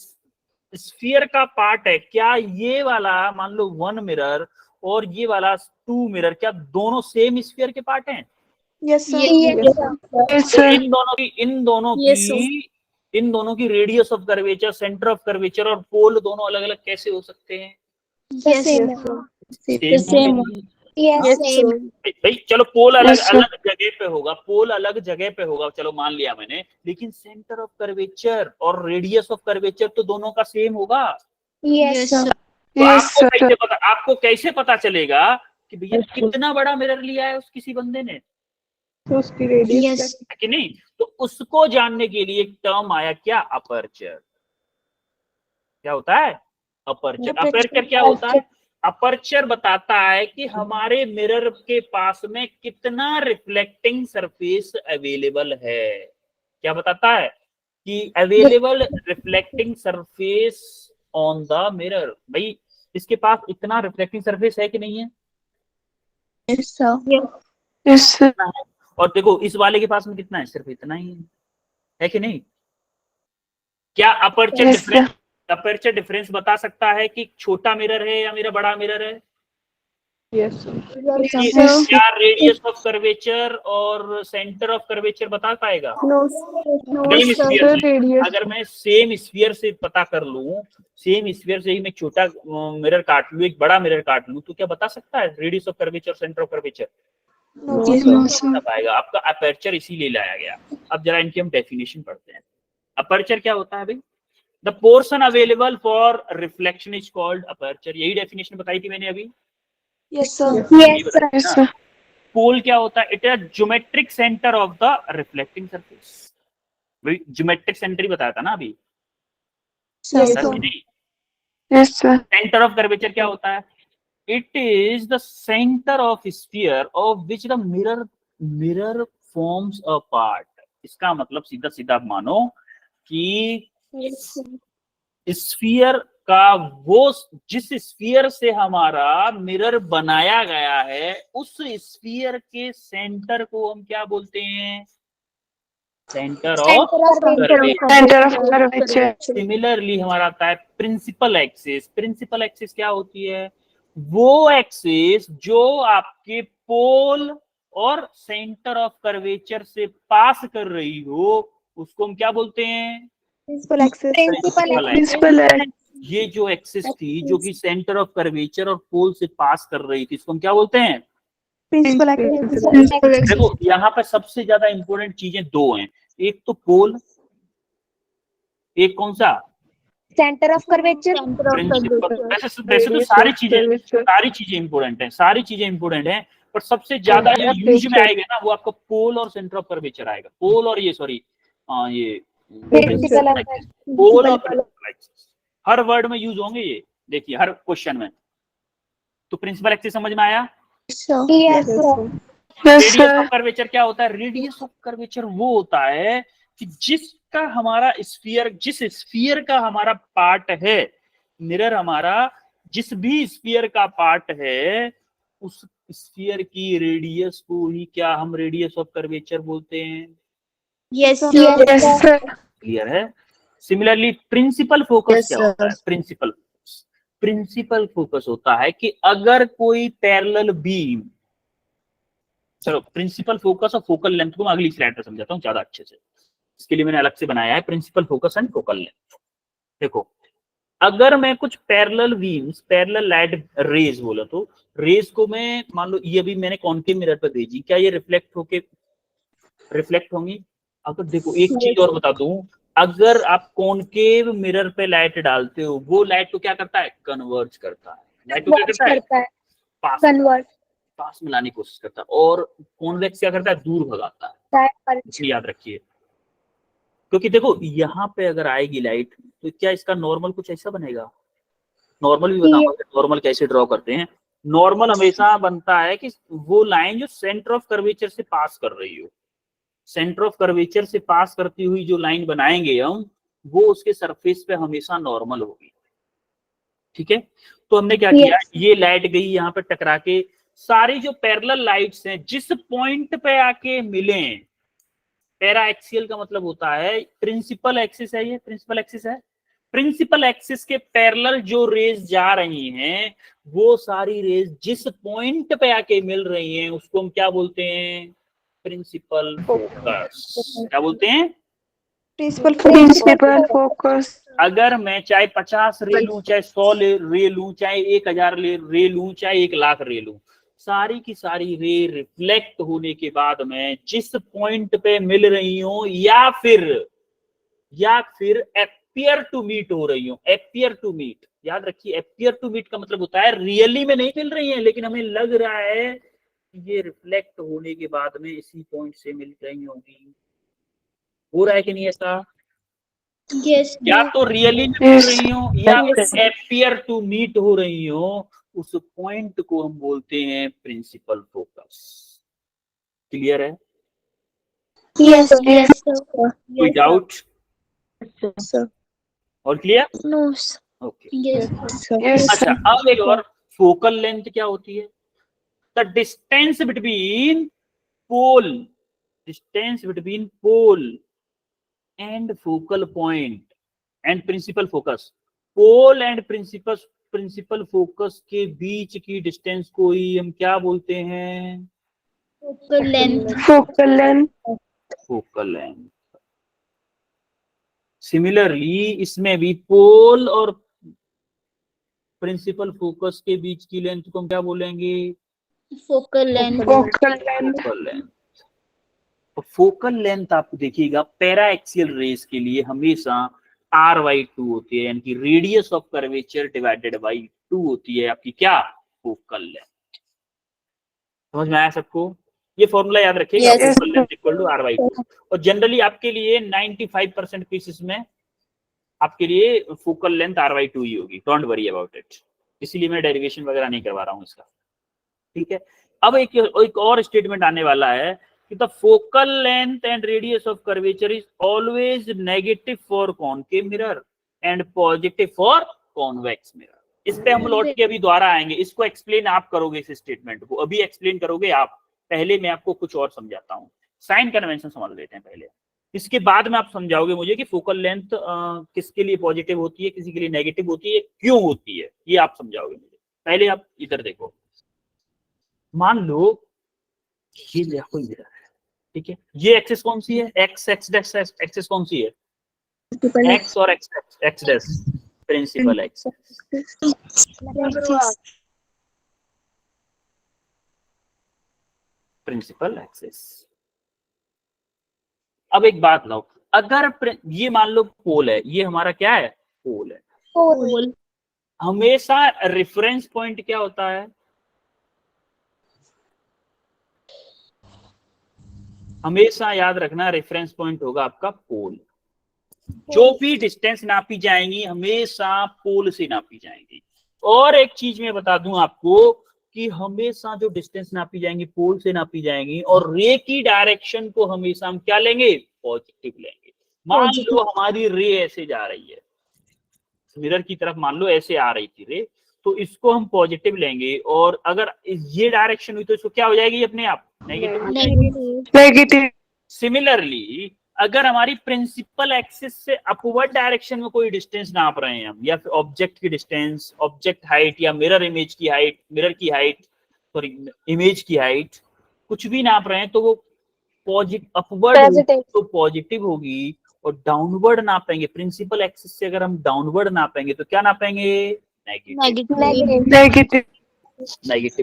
स्फीयर का पार्ट है, क्या ये वाला मान लो 1 मिरर और ये वाला 2 मिरर, क्या दोनों सेम स्फीयर के पार्ट हैं? Yes sir. यस तो सर। इन दोनों की radius of curvature, centre of curvature और पोल दोनों अलग अलग कैसे हो सकते हैं? सेम। Yes sir. भाई चलो पोल अलग Yes, sir. अलग जगह पे होगा, पोल अलग जगह पे होगा, चलो मान लिया मैंने, लेकिन सेंटर ऑफ कर्वेचर और रेडियस ऑफ कर्वेचर तो दोनों का सेम होगा। Yes sir. तो Yes, sir. आपको कैसे पता चलेगा कि भैया कितना बड़ा मिरर लिया है उस किसी बंदे ने, तो उसकी रेडियस यस है कि नहीं? तो उसको जानने के लिए एक टर्म आया, क्या? अपर्चर। क्या होता है? अपर्चर। अपर्चर क्या होता है? अपर्चर बताता है कि हमारे मिरर के पास में कितना रिफ्लेक्टिंग सरफेस अवेलेबल है। क्या बताता है? कि available reflecting surface on the mirror. भाई इसके पास इतना रिफ्लेक्टिंग सरफेस है कि नहीं है? Yes sir. Yes, sir. और देखो इस वाले के पास में कितना है? सिर्फ इतना ही है कि नहीं? क्या अपर्चर Yes, sir. डिफरेंस बता सकता है कि छोटा मिरर है या मेरा बड़ा मिरर है? Yes, sir. Yes. क्या रेडियस ऑफ कर्वेचर और सेंटर ऑफ कर्वेचर बता पाएगा? सेम स्फीयर Sir, से। radius. अगर मैं सेम स्फीयर से पता कर लूं, सेम स्फीयर से ही मैं छोटा मिरर काट लूं, एक बड़ा मिरर काट लूं, तो क्या बता सकता है radius of curvature, centre of curvature? No, sir. बता पाएगा। आपका अपर्चर इसीलिए लाया गया। अब जरा इनकी हम डेफिनेशन पढ़ते हैं। अपर्चर क्या होता है भाई? The portion available for reflection is called aperture. यही डेफिनेशन बताई थी मैंने अभी। Yes sir. Yes, sir. Pole क्या होता है? It is geometric centre of the reflecting surface. Geometric centre ही बताया था ना अभी। Yes, sir. Centre of curvature क्या होता है? It is the centre of sphere of which the mirror forms a part. इसका मतलब सीधा सीधा मानो कि स्फीयर का वो जिस स्फीयर से हमारा मिरर बनाया गया है उस स्फीयर के सेंटर को हम क्या बोलते हैं? Centre of curvature. Center of curvature. Similarly हमारा आता है प्रिंसिपल एक्सिस। प्रिंसिपल एक्सिस क्या होती है? वो एक्सिस जो आपके पोल और सेंटर ऑफ कर्वेचर से पास कर रही हो उसको हम क्या बोलते हैं? Principal axis. ये जो एक्सिस थी जो कि सेंटर ऑफ कर्वेचर और पोल से पास कर रही थी, इसको हम क्या बोलते हैं? Principal देखो यहाँ पर सबसे ज्यादा इंपॉर्टेंट चीजें दो हैं, एक तो पोल, एक कौन सा? Centre of curvature. वैसे तो सारी चीजें इंपॉर्टेंट हैं, सारी चीजें इंपॉर्टेंट हैं, पर सबसे ज्यादा जो यूज में आएगा ना वो आपका पोल और सेंटर ऑफ कर्वेचर आएगा। पोल और ये सॉरी ये पोल और प्रिंसिपल एक्सिस हर वर्ड में यूज होंगे ये, देखिए हर क्वेश्चन में। तो प्रिंसिपल एक्सिस समझ में आया? रेडियस ऑफ कर्वेचर क्या होता है? रेडियस ऑफ कर्वेचर वो होता है कि जिसका हमारा स्फीयर, जिस स्फीयर का हमारा पार्ट है मिरर, हमारा जिस भी स्फीयर का पार्ट है उस स्फीयर की रेडियस को ही क्या हम रेडियस ऑफ कर्वेचर बोलते हैं? Yes, sir. क्लियर है? सिमिलरली प्रिंसिपल फोकस क्या होता है? प्रिंसिपल फोकस होता है कि अगर कोई पैरेलल बीम, चलो प्रिंसिपल फोकस और फोकल लेंथ को मैं अगली स्लाइड पर समझाता हूँ ज्यादा अच्छे से। इसके लिए मैंने अलग से बनाया है principal focus and focal length. देखो अगर मैं कुछ parallel beams, parallel light rays बोला, तो रेज को मैं मान लो ये अभी मैंने कॉन्केव मिरर पर भेजी, क्या ये रिफ्लेक्ट होंगी? अगर देखो एक चीज और बता दूं, अगर आप कॉन्केव मिरर पे लाइट डालते हो वो लाइट को क्या करता है? कन्वर्ज करता है। लाइट को क्या करता है? पास में लाने की कोशिश करता है। और कॉन्वेक्स क्या करता है? दूर भगाता है। इसलिए याद रखिए, क्योंकि देखो यहाँ पे अगर आएगी लाइट तो क्या इसका नॉर्मल कुछ ऐसा बनेगा? नॉर्मल भी बताऊंगा नॉर्मल कैसे ड्रॉ करते हैं। नॉर्मल हमेशा बनता है कि वो लाइन जो सेंटर ऑफ कर्वेचर से पास कर रही हो, सेंटर ऑफ कर्वेचर से पास करती हुई जो लाइन बनाएंगे हम, वो उसके सरफेस पे हमेशा नॉर्मल होगी। ठीक है, तो हमने क्या किया, ये लाइट गई यहाँ पे टकरा के सारी जो पैरेलल लाइट्स हैं जिस पॉइंट पे आके मिले, पैरा एक्सियल का मतलब होता है प्रिंसिपल एक्सिस है, ये प्रिंसिपल एक्सिस है, प्रिंसिपल एक्सिस के पैरेलल जो रेज जा रही हैं वो सारी रेज जिस पॉइंट पे आके मिल रही हैं उसको हम क्या बोलते हैं, प्रिंसिपल फोकस। क्या बोलते हैं, प्रिंसिपल फोकस। अगर मैं चाहे 50 रे लूं, चाहे 100 रे लूं, चाहे 1000 रे लूं, चाहे 1,00,000 रे लूं, सारी की सारी रे रिफ्लेक्ट होने के बाद में जिस पॉइंट पे मिल रही हो या फिर एपियर टू मीट हो रही हो, एपियर टू मीट, याद रखिए एपियर टू मीट का मतलब होता है रियली में नहीं मिल रही है लेकिन हमें लग रहा है ये रिफ्लेक्ट होने के बाद में इसी पॉइंट से मिल रही होगी। हो रहा है कि नहीं ऐसा? यस या तो रियली में मिल रही हो या फिर एपियर टू मीट हो रही हो, उस पॉइंट को हम बोलते हैं प्रिंसिपल फोकस। क्लियर है? यस यस कोई डाउट और क्लियर? No okay. यस अच्छा, अब एक और, फोकल लेंथ क्या होती है? The distance between pole, distance between pole and focal point and principal focus. Pole and principal focus के बीच की डिस्टेंस को ही हम क्या बोलते हैं? Focal length. Focal length. Focal length. Similarly इसमें भी पोल और प्रिंसिपल फोकस के बीच की लेंथ को हम क्या बोलेंगे? Focal length. Focal length. Focal length. तो फोकल लेंथ आप देखिएगा पैरा एक्सियल रेस के लिए हमेशा r/2 होती है, यानी कि radius of curvature divided by 2 होती है आपकी क्या? Focal length. समझ में आया सबको? ये फॉर्मूला याद रखिएगा, Yes. Focal length equal to r/2। और जनरली आपके लिए 95% केसेस में आपके लिए फोकल लेंथ r/2 ही होगी, डोंट वरी अबाउट इट। इसीलिए मैं डेरिवेशन वगैरह नहीं करवा रहा हूँ इसका, ठीक है। अब एक और स्टेटमेंट आने वाला है कि the focal length and radius of curvature is always negative for concave mirror and positive for convex mirror. इस पे हम लौट के अभी दोबारा आएंगे, इसको एक्सप्लेन आप करोगे, इस स्टेटमेंट को अभी एक्सप्लेन करोगे आप। पहले मैं आपको कुछ और समझाता हूँ, साइन कन्वेंशन समझ लेते हैं पहले, इसके बाद में आप समझाओगे मुझे कि फोकल लेंथ किसके लिए पॉजिटिव होती है, किसी के लिए नेगेटिव होती है, क्यों होती है, ये आप समझाओगे मुझे। पहले आप इधर देखो, मान लो ये देखो इधर, ठीक है, ये एक्सिस कौन सी है? एक्स डैश एक्सिस कौन सी है? एक्स और X dash principal axis. Principal axis. अब एक बात लो, अगर ये मान लो पोल है, ये हमारा क्या है? पोल है। पोल। हमेशा रेफरेंस पॉइंट क्या होता है? हमेशा याद रखना रेफरेंस पॉइंट होगा आपका पोल। जो भी डिस्टेंस नापी जाएंगी हमेशा पोल से नापी जाएंगी। और एक चीज मैं बता दूं आपको कि हमेशा जो डिस्टेंस नापी जाएंगी पोल से नापी जाएंगी, और रे की डायरेक्शन को हमेशा हम क्या लेंगे? पॉजिटिव लेंगे। मान लो हमारी रे ऐसे जा रही है, मिरर की तरफ मान लो ऐसे आ रही थी रे, तो इसको हम पॉजिटिव लेंगे, और अगर ये डायरेक्शन हुई तो इसको क्या हो जाएगी अपने आप? नेगेटिव। सिमिलरली अगर हमारी प्रिंसिपल एक्सिस से अपवर्ड डायरेक्शन में कोई डिस्टेंस नाप रहे हैं हम, या फिर ऑब्जेक्ट की डिस्टेंस, ऑब्जेक्ट हाइट, या मिरर इमेज की हाइट, मिरर की हाइट, सॉरी इमेज की हाइट, कुछ भी नाप रहे हैं, तो वो अपवर्ड तो पॉजिटिव होगी, और डाउनवर्ड नापेंगे प्रिंसिपल एक्सिस से अगर हम डाउनवर्ड नापेंगे तो क्या नापेंगे? नेगेटिव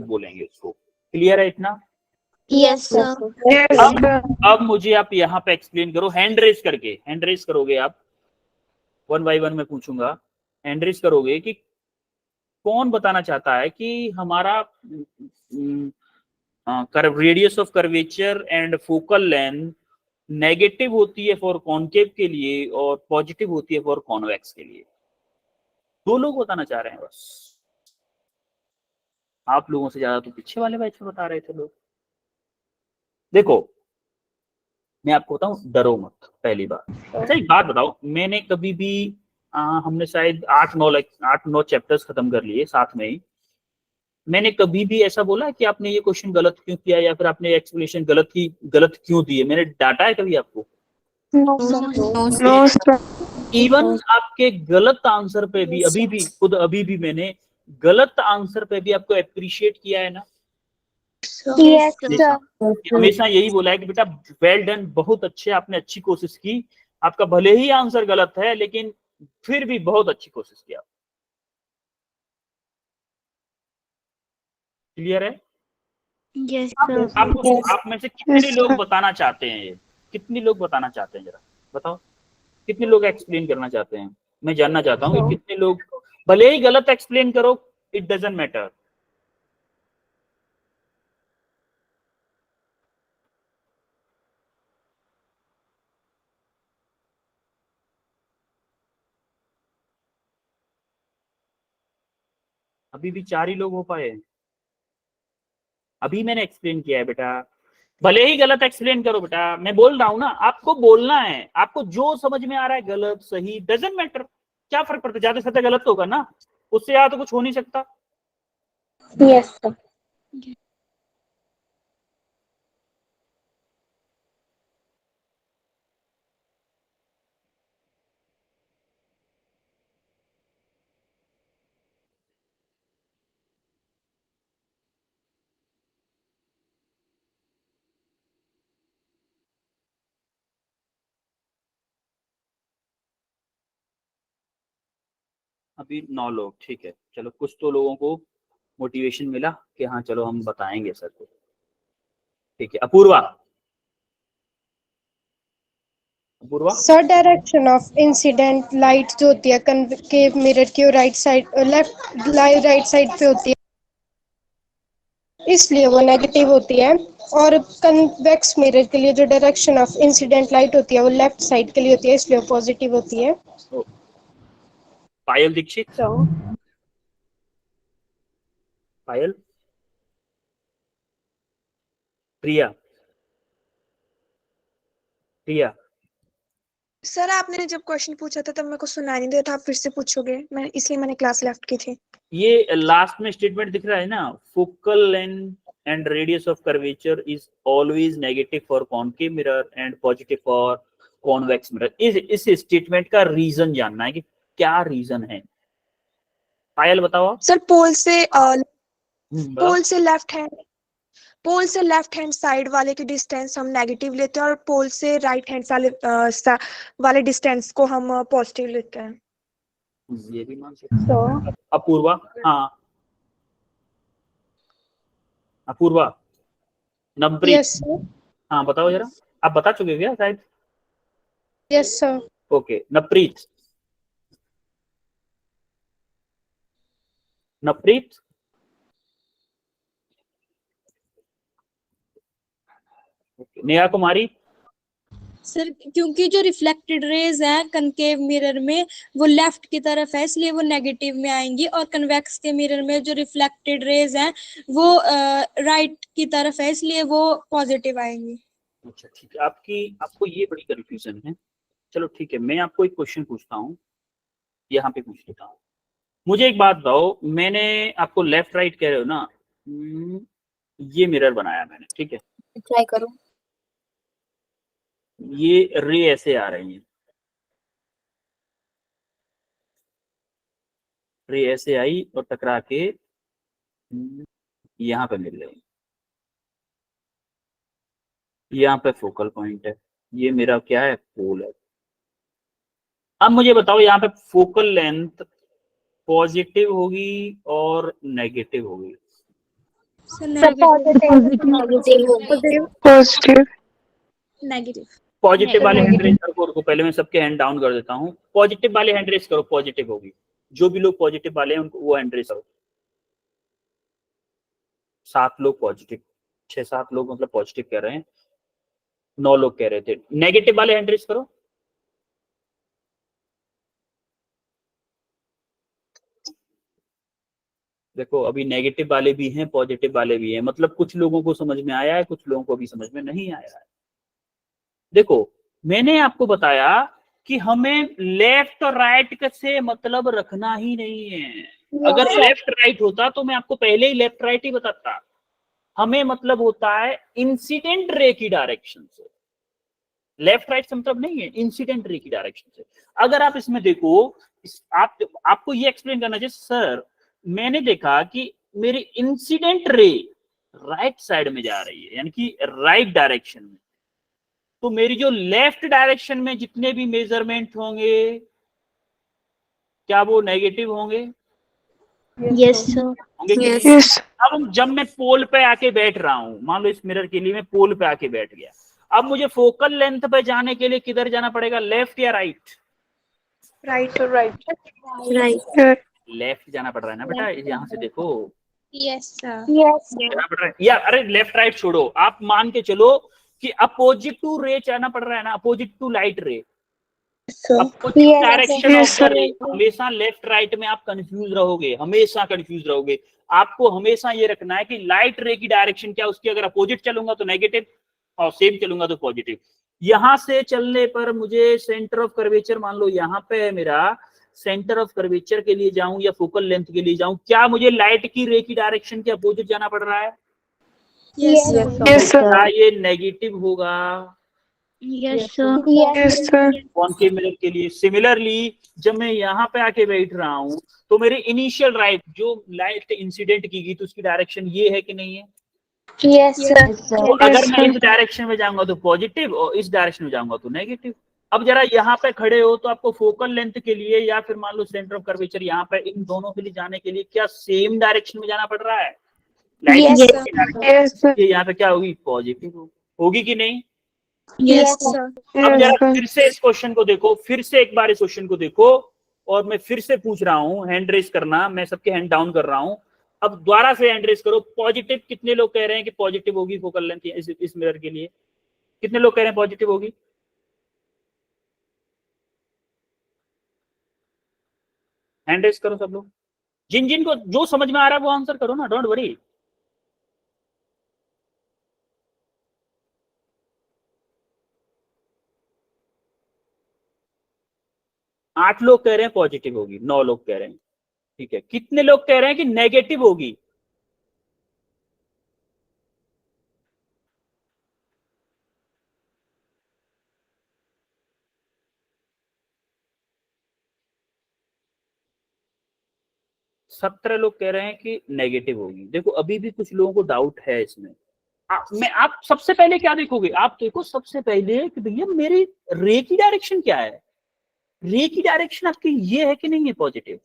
बोलेंगे उसको। क्लियर है इतना? Yes sir. अब मुझे आप यहाँ पे एक्सप्लेन करो, हैंड रेस करके, हैंड रेस करोगे आप, 1 by 1 में पूछूंगा, हैंड रेस करोगे कि कौन बताना चाहता है कि हमारा radius of curvature and focal length negative होती है फॉर कॉनकेव के लिए और पॉजिटिव होती है फॉर कॉन्वेक्स के लिए। 2 लोग बताना चाह रहे हैं बस, आप लोगों से ज्यादा तो पीछे वाले बैच में बता रहे थे लोग। देखो मैं आपको बताऊं, डरो मत पहली बात। अच्छा एक बात बताओ, मैंने कभी भी हमने शायद 8-9 चैप्टर्स खत्म कर लिए साथ में ही, मैंने कभी भी ऐसा बोला कि आपने ये क्वेश्चन गलत क्यों किया या फिर आपने एक्सप्लेनेशन गलत क्यों दी है? मैंने डांटा है कभी आपको? No sir. इवन आपके गलत आंसर पे भी अभी भी मैंने गलत आंसर पे भी आपको अप्रिशिएट किया है ना? Yes sir. हमेशा यही बोला है कि बेटा वेल डन, बहुत अच्छे, आपने अच्छी कोशिश की, आपका भले ही आंसर गलत है लेकिन फिर भी बहुत अच्छी कोशिश की आप। क्लियर है? यस आप में से कितने लोग बताना चाहते हैं? ये कितने लोग बताना चाहते हैं? जरा बताओ, कितने लोग एक्सप्लेन करना चाहते हैं? मैं जानना चाहता हूँ कि कितने लोग, भले ही गलत एक्सप्लेन करो, इट डजंट मैटर। अभी भी 4 ही लोग हो पाए। अभी मैंने एक्सप्लेन किया है बेटा, भले ही गलत एक्सप्लेन करो बेटा, मैं बोल रहा हूं ना, आपको बोलना है, आपको जो समझ में आ रहा है गलत सही डजंट मैटर, क्या फर्क पड़ता है? ज्यादा से ज्यादा गलत होगा ना, उससे ज्यादा तो कुछ हो नहीं सकता। Yes sir. अभी 9 लोग, ठीक है, चलो कुछ तो लोगों को मोटिवेशन मिला कि हाँ चलो हम बताएंगे सर को। ठीक है, Apoorva. Apoorva, sir direction of incident light जो होती है कनकेव मिरर की right side left right side पे होती है, इसलिए वो नेगेटिव होती है। और कन्वेक्स मिरर के लिए जो डायरेक्शन ऑफ इंसिडेंट लाइट होती है वो लेफ्ट साइड के लिए होती है, इसलिए वो पॉजिटिव होती है। पायल दीक्षित। पायल, प्रिया, प्रिया। सर आपने जब क्वेश्चन पूछा था तब मेरे को सुनाई नहीं दिया था, आप फिर से पूछोगे, मैं इसलिए मैंने क्लास लेफ्ट की थी। ये लास्ट में स्टेटमेंट दिख रहा है ना, focal length and radius of curvature is always negative for concave mirror and positive for convex mirror. इस स्टेटमेंट का रीजन जानना है कि क्या रीजन है। पायल बताओ। सर पोल बताओ। से लेफ्ट हैंड साइड वाले की डिस्टेंस हम नेगेटिव लेते हैं और पोल से राइट हैंड वाले डिस्टेंस को हम पॉजिटिव लेते हैं। ये भी मान सकते हैं। अपूर्वा। हाँ अपूर्वा। नवप्रीत। Yes sir. हाँ बताओ जरा, आप बता चुके क्या शायद? Yes sir. Okay, Navpreet. Navpreet. Neha Kumari. Sir क्योंकि जो रिफ्लेक्टेड रेज है कनकेव मिरर में वो लेफ्ट की तरफ है, इसलिए वो नेगेटिव में आएंगी, और कन्वेक्स के मिरर में जो रिफ्लेक्टेड रेज हैं वो राइट की तरफ है, इसलिए वो पॉजिटिव आएंगी। अच्छा ठीक है, आपको ये बड़ी कंफ्यूजन है। चलो ठीक है, मैं आपको एक क्वेश्चन पूछता हूँ, यहाँ पे पूछ लेता हूँ। मुझे एक बात बताओ, मैंने आपको लेफ्ट राइट कह रहे हो ना, ये मिरर बनाया मैंने, ठीक है, ट्राई करो। ये रे ऐसे आ रही है, रे ऐसे आई और टकरा के यहाँ पे मिल रही, यहाँ पे फोकल पॉइंट है, ये मेरा क्या है, पोल है। अब मुझे बताओ यहाँ पे फोकल लेंथ पॉजिटिव होगी और नेगेटिव होगी? नेगेटिव। पॉजिटिव वाले हैंड रेज करो, पहले मैं सबके हैंड डाउन कर देता हूँ। पॉजिटिव वाले हैंड रेज करो, पॉजिटिव होगी। जो भी लोग पॉजिटिव वाले हैं उनको वो हैंड रेज करो। 7 लोग पॉजिटिव, 6-7 लोग मतलब पॉजिटिव कह रहे हैं, 9 लोग कह रहे थे। नेगेटिव वाले हैंड रेज करो। देखो अभी नेगेटिव वाले भी हैं, पॉजिटिव वाले भी हैं, मतलब कुछ लोगों को समझ में आया है, कुछ लोगों को भी समझ में नहीं आया है। देखो मैंने आपको बताया कि हमें लेफ्ट और राइट से मतलब रखना ही नहीं है। अगर लेफ्ट राइट होता तो मैं आपको पहले ही लेफ्ट राइट ही बताता। हमें मतलब होता है इंसिडेंट रे की डायरेक्शन से, लेफ्ट राइट से मतलब नहीं है, इंसिडेंट रे की डायरेक्शन से। अगर आप इसमें देखो, आपको ये एक्सप्लेन करना चाहिए, सर मैंने देखा कि मेरी इंसिडेंट रे राइट साइड में जा रही है, यानी कि राइट डायरेक्शन में, तो मेरी जो लेफ्ट डायरेक्शन में जितने भी मेजरमेंट होंगे क्या वो नेगेटिव होंगे? Yes sir. होंगे कि Yes. नहीं? यस अब जब मैं पोल पे आके बैठ रहा हूं, मान लो इस मिरर के लिए मैं पोल पे आके बैठ गया, अब मुझे फोकल लेंथ पे जाने के लिए किधर जाना पड़ेगा, लेफ्ट या राइट? राइट। राइट। लेफ्ट जाना पड़ रहा है ना बेटा, यहाँ से देखो यस सर। जाना पड़ रहा है, या अरे लेफ्ट राइट छोड़ो, आप मान के चलो कि अपोजिट टू रे जाना पड़ रहा है ना, opposite to light ray, opposite direction of the ray. हमेशा लेफ्ट राइट में आप कंफ्यूज रहोगे, हमेशा कंफ्यूज रहोगे। आपको हमेशा ये रखना है कि लाइट रे की डायरेक्शन क्या, उसकी अगर अपोजिट चलूंगा तो नेगेटिव और सेम चलूंगा तो पॉजिटिव। यहां से चलने पर मुझे सेंटर ऑफ कर्वेचर, मान लो यहाँ पे है मेरा, सेंटर ऑफ कर्वेचर के लिए जाऊं या फोकल लेंथ के लिए जाऊं, क्या मुझे लाइट की रे की डायरेक्शन के अपोजिट जाना पड़ रहा है? यस यस सर क्या ये नेगेटिव होगा yes sir. Yes sir concave mirror के लिए? सिमिलरली जब मैं यहाँ पे आके बैठ रहा हूं तो मेरे इनिशियल राइट जो लाइट इंसिडेंट की गई तो उसकी डायरेक्शन ये है कि नहीं है? तो अगर मैं इस डायरेक्शन में जाऊंगा तो पॉजिटिव और इस डायरेक्शन में जाऊंगा तो नेगेटिव। अब जरा यहाँ पे खड़े हो तो आपको फोकल लेंथ के लिए या फिर मान लो सेंटर ऑफ कर्वेचर यहाँ पे, इन दोनों के लिए जाने के लिए क्या सेम डायरेक्शन में जाना पड़ रहा है? यस सर ये यहाँ पे क्या होगी, पॉजिटिव होगी कि नहीं? Yes sir. अब जरा फिर से इस क्वेश्चन को देखो, फिर से एक बार इस क्वेश्चन को देखो, और मैं फिर से पूछ रहा हूँ, हैंड रेस करना, मैं सबके हैंड डाउन कर रहा हूँ, अब दोबारा से हैंड रेस करो। पॉजिटिव कितने लोग कह रहे हैं कि पॉजिटिव होगी फोकल लेंथ इस मिरर के लिए? कितने लोग कह रहे हैं पॉजिटिव होगी? हैंड रेस करो सब लोग, जिन जिन को जो समझ में आ रहा है वो आंसर करो ना, डोंट वरी। आठ लोग कह रहे हैं पॉजिटिव होगी, 9 लोग कह रहे हैं, ठीक है। कितने लोग कह रहे हैं कि नेगेटिव होगी? सत्रह लोग कह रहे हैं कि नेगेटिव होगी। देखो अभी भी कुछ लोगों को डाउट है इसमें। आप सबसे पहले क्या देखोगे, आप देखो सबसे पहले कि भैया मेरी रे की डायरेक्शन क्या है, रे की डायरेक्शन आपकी ये है कि नहीं है positive?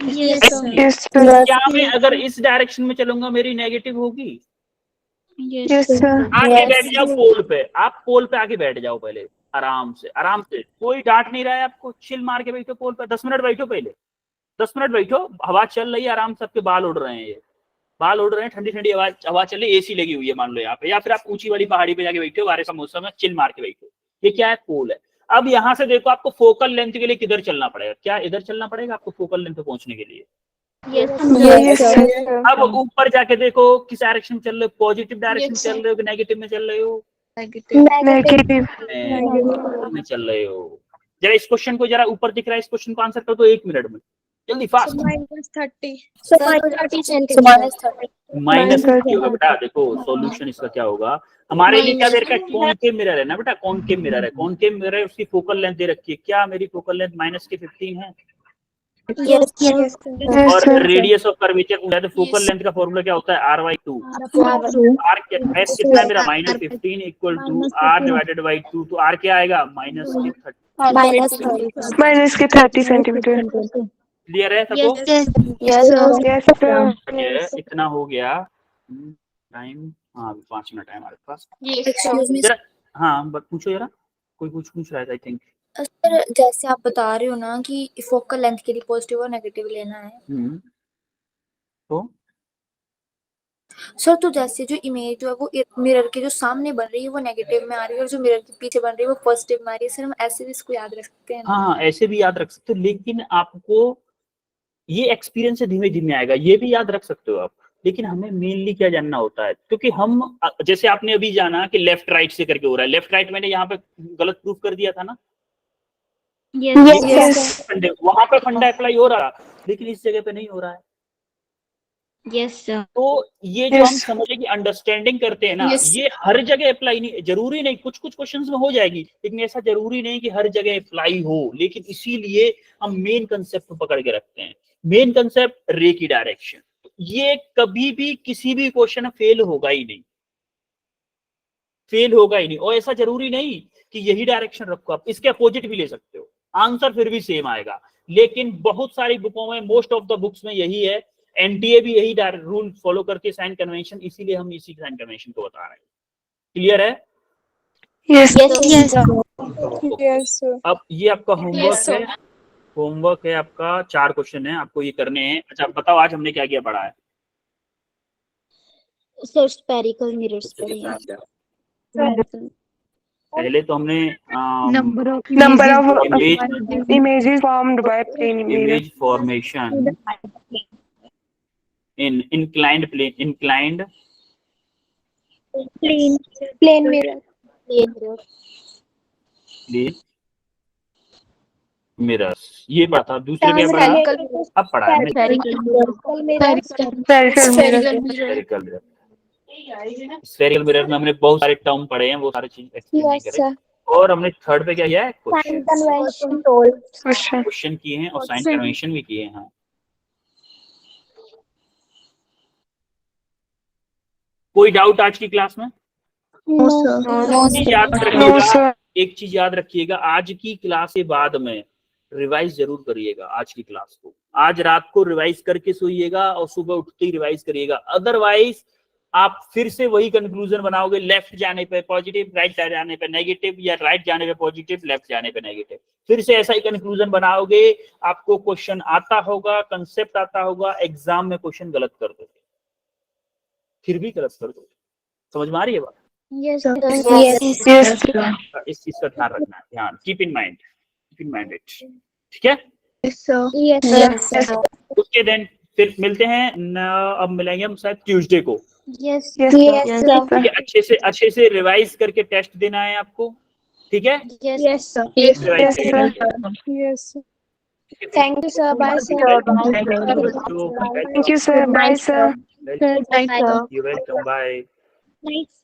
Yes sir. Yes sir क्या मैं अगर इस डायरेक्शन में चलूंगा मेरी नेगेटिव होगी? यस सर आके बैठ जाओ पोल पे, आप पोल पे आके बैठ जाओ पहले, आराम से आराम से, कोई डांट नहीं रहा है आपको, चिल मार के बैठो पोल पे, 10 मिनट बैठो, पहले 10 मिनट बैठो, हवा चल रही है आराम से, आपके बाल उड़ रहे हैं, ये बाल उड़ रहे हैं, ठंडी ठंडी हवा चल रही है, एसी लगी हुई है मान लो यहाँ पे, या फिर आप ऊंची वाली पहाड़ी पे जाके बैठे हो, बारिश का मौसम है, चिल मार के बैठो। ये क्या है, पोल है। अब यहाँ से देखो आपको फोकल लेंथ के लिए किधर चलना पड़ेगा, क्या इधर चलना पड़ेगा आपको फोकल लेंथ पे पहुंचने के लिए? यस सर अब ऊपर जाके देखो किस डायरेक्शन में चल रहे हो, पॉजिटिव डायरेक्शन में चल रहे हो कि नेगेटिव में चल रहे हो? नेगेटिव में चल रहे हो। जरा इस क्वेश्चन को जरा ऊपर दिख रहा है, इस क्वेश्चन को आंसर कर दो 1 मिनट में, जल्दी फास्ट। माइनस होगा बेटा, देखो सॉल्यूशन इसका क्या होगा, हमारे लिए क्या दे रखा है, कॉनकेव मिरर है ना बेटा, कॉनकेव मिरर है, कॉनकेव मिरर है, उसकी फोकल लेंथ दे रखी है, क्या मेरी फोकल लेंथ -15 है? और रेडियस ऑफ कर्वेचर पूछा तो फोकल लेंथ का फॉर्मूला क्या होता है, r/2। r एस कितना है मेरा, -15 equal to r divided by 2, तो r क्या आएगा, -30 सेंटीमीटर। क्लियर है सबको? यस सर इतना हो गया टाइम, हाँ 5 मिनट है हमारे पास। सर हाँ पूछो जरा, कोई पूछ रहा है आई थिंक। जैसे आप बता रहे हो ना कि फोकल लेंथ के लिए पॉजिटिव और नेगेटिव लेना है, तो सर तो जैसे जो इमेज जो है वो मिरर के जो सामने बन रही है वो नेगेटिव में आ रही है और जो मिरर के पीछे बन रही है वो पॉजिटिव में आ रही है, सर हम ऐसे भी इसको याद रख सकते हैं? हाँ ऐसे भी याद रख सकते हो, लेकिन आपको ये एक्सपीरियंस से धीमे धीमे आएगा, ये भी याद रख सकते हो आप, लेकिन हमें मेनली क्या जानना होता है, क्योंकि हम जैसे आपने अभी जाना कि लेफ्ट राइट से करके हो रहा है, लेफ्ट राइट मैंने यहाँ पे गलत प्रूफ कर दिया था ना, Yes, फंडे वहां पे फंडा अप्लाई हो रहा, लेकिन इस जगह पे नहीं हो रहा है। Yes, sir. तो ये जो हम समझे कि अंडरस्टैंडिंग करते हैं ना, Yes. ये हर जगह अप्लाई नहीं, जरूरी नहीं, कुछ कुछ क्वेश्चंस में हो जाएगी, लेकिन ऐसा जरूरी नहीं कि हर जगह अप्लाई हो। लेकिन इसीलिए हम मेन कंसेप्ट पकड़ के रखते हैं। मेन कंसेप्ट रे की डायरेक्शन, ये कभी भी किसी भी क्वेश्चन में फेल होगा ही नहीं, फेल होगा ही नहीं। और ऐसा जरूरी नहीं कि यही डायरेक्शन रखो, आप इसके अपोजिट भी ले सकते हो, आंसर फिर भी सेम आएगा। लेकिन बहुत सारी बुकों में, मोस्ट ऑफ द बुक्स में यही है, एनटीए भी यही रूल फॉलो करती है, साइन कन्वेंशन, इसीलिए हम इसी साइन कन्वेंशन को बता रहे हैं। क्लियर है? Yes. Yes, sir. Yes, sir. अब ये आपका होमवर्क Yes, sir. है, होमवर्क है आपका, 4 क्वेश्चन है, आपको ये करने हैं। अच्छा बताओ आज हमने क्या किया पढ़ा है? Sir, spherical mirrors पढ़े हैं. पहले तो हमने Number of Image- images formed by plane mirror. Image formation in inclined plane mirror. plane mirrors, ये पढ़ा था। दूसरे क्या पढ़ा? अब पढ़ा है Spherical mirror. Spherical mirror. Spherical mirror में हमने बहुत सारे टर्म पढ़े हैं, वो सारे चीज एक्सप्लेन नहीं Yes, करे। sir. और हमने थर्ड पे क्या किया है? Sign convention. क्वेश्चन किए हैं और साइन कन्वेंशन भी किए हैं। हाँ, कोई डाउट आज की क्लास में? No, चीज याद रखिएगा, एक चीज याद रखिएगा, आज की क्लास के बाद में रिवाइज जरूर करिएगा आज की क्लास को। आज रात को रिवाइज करके सोइएगा और सुबह उठते ही रिवाइज करिएगा, अदरवाइज आप फिर से वही कंक्लूजन बनाओगे, लेफ्ट जाने पे पॉजिटिव, राइट जाने पे नेगेटिव, या राइट जाने पे पॉजिटिव, लेफ्ट जाने पे नेगेटिव। फिर से ऐसा ही कंक्लूजन बनाओगे, आपको क्वेश्चन आता होगा, कंसेप्ट आता होगा, एग्जाम में क्वेश्चन गलत कर दोगे, फिर भी गलत कर दोगे। समझ में आ रही है बात? Yes, sir. इस चीज का ध्यान रखना है, ध्यान, कीप इन माइंड इट, ठीक है? Yes, sir. उसके देन फिर मिलते हैं अब मिलेंगे हम शायद ट्यूसडे को। Yes, sir. ठीक है, अच्छे से रिवाइज करके टेस्ट देना है आपको, ठीक है? Yes, sir. रिवाइज करके। Yes, sir. Thank you, sir. Bye, sir. Thank you, sir. Bye, sir. You're welcome. Bye. Nice.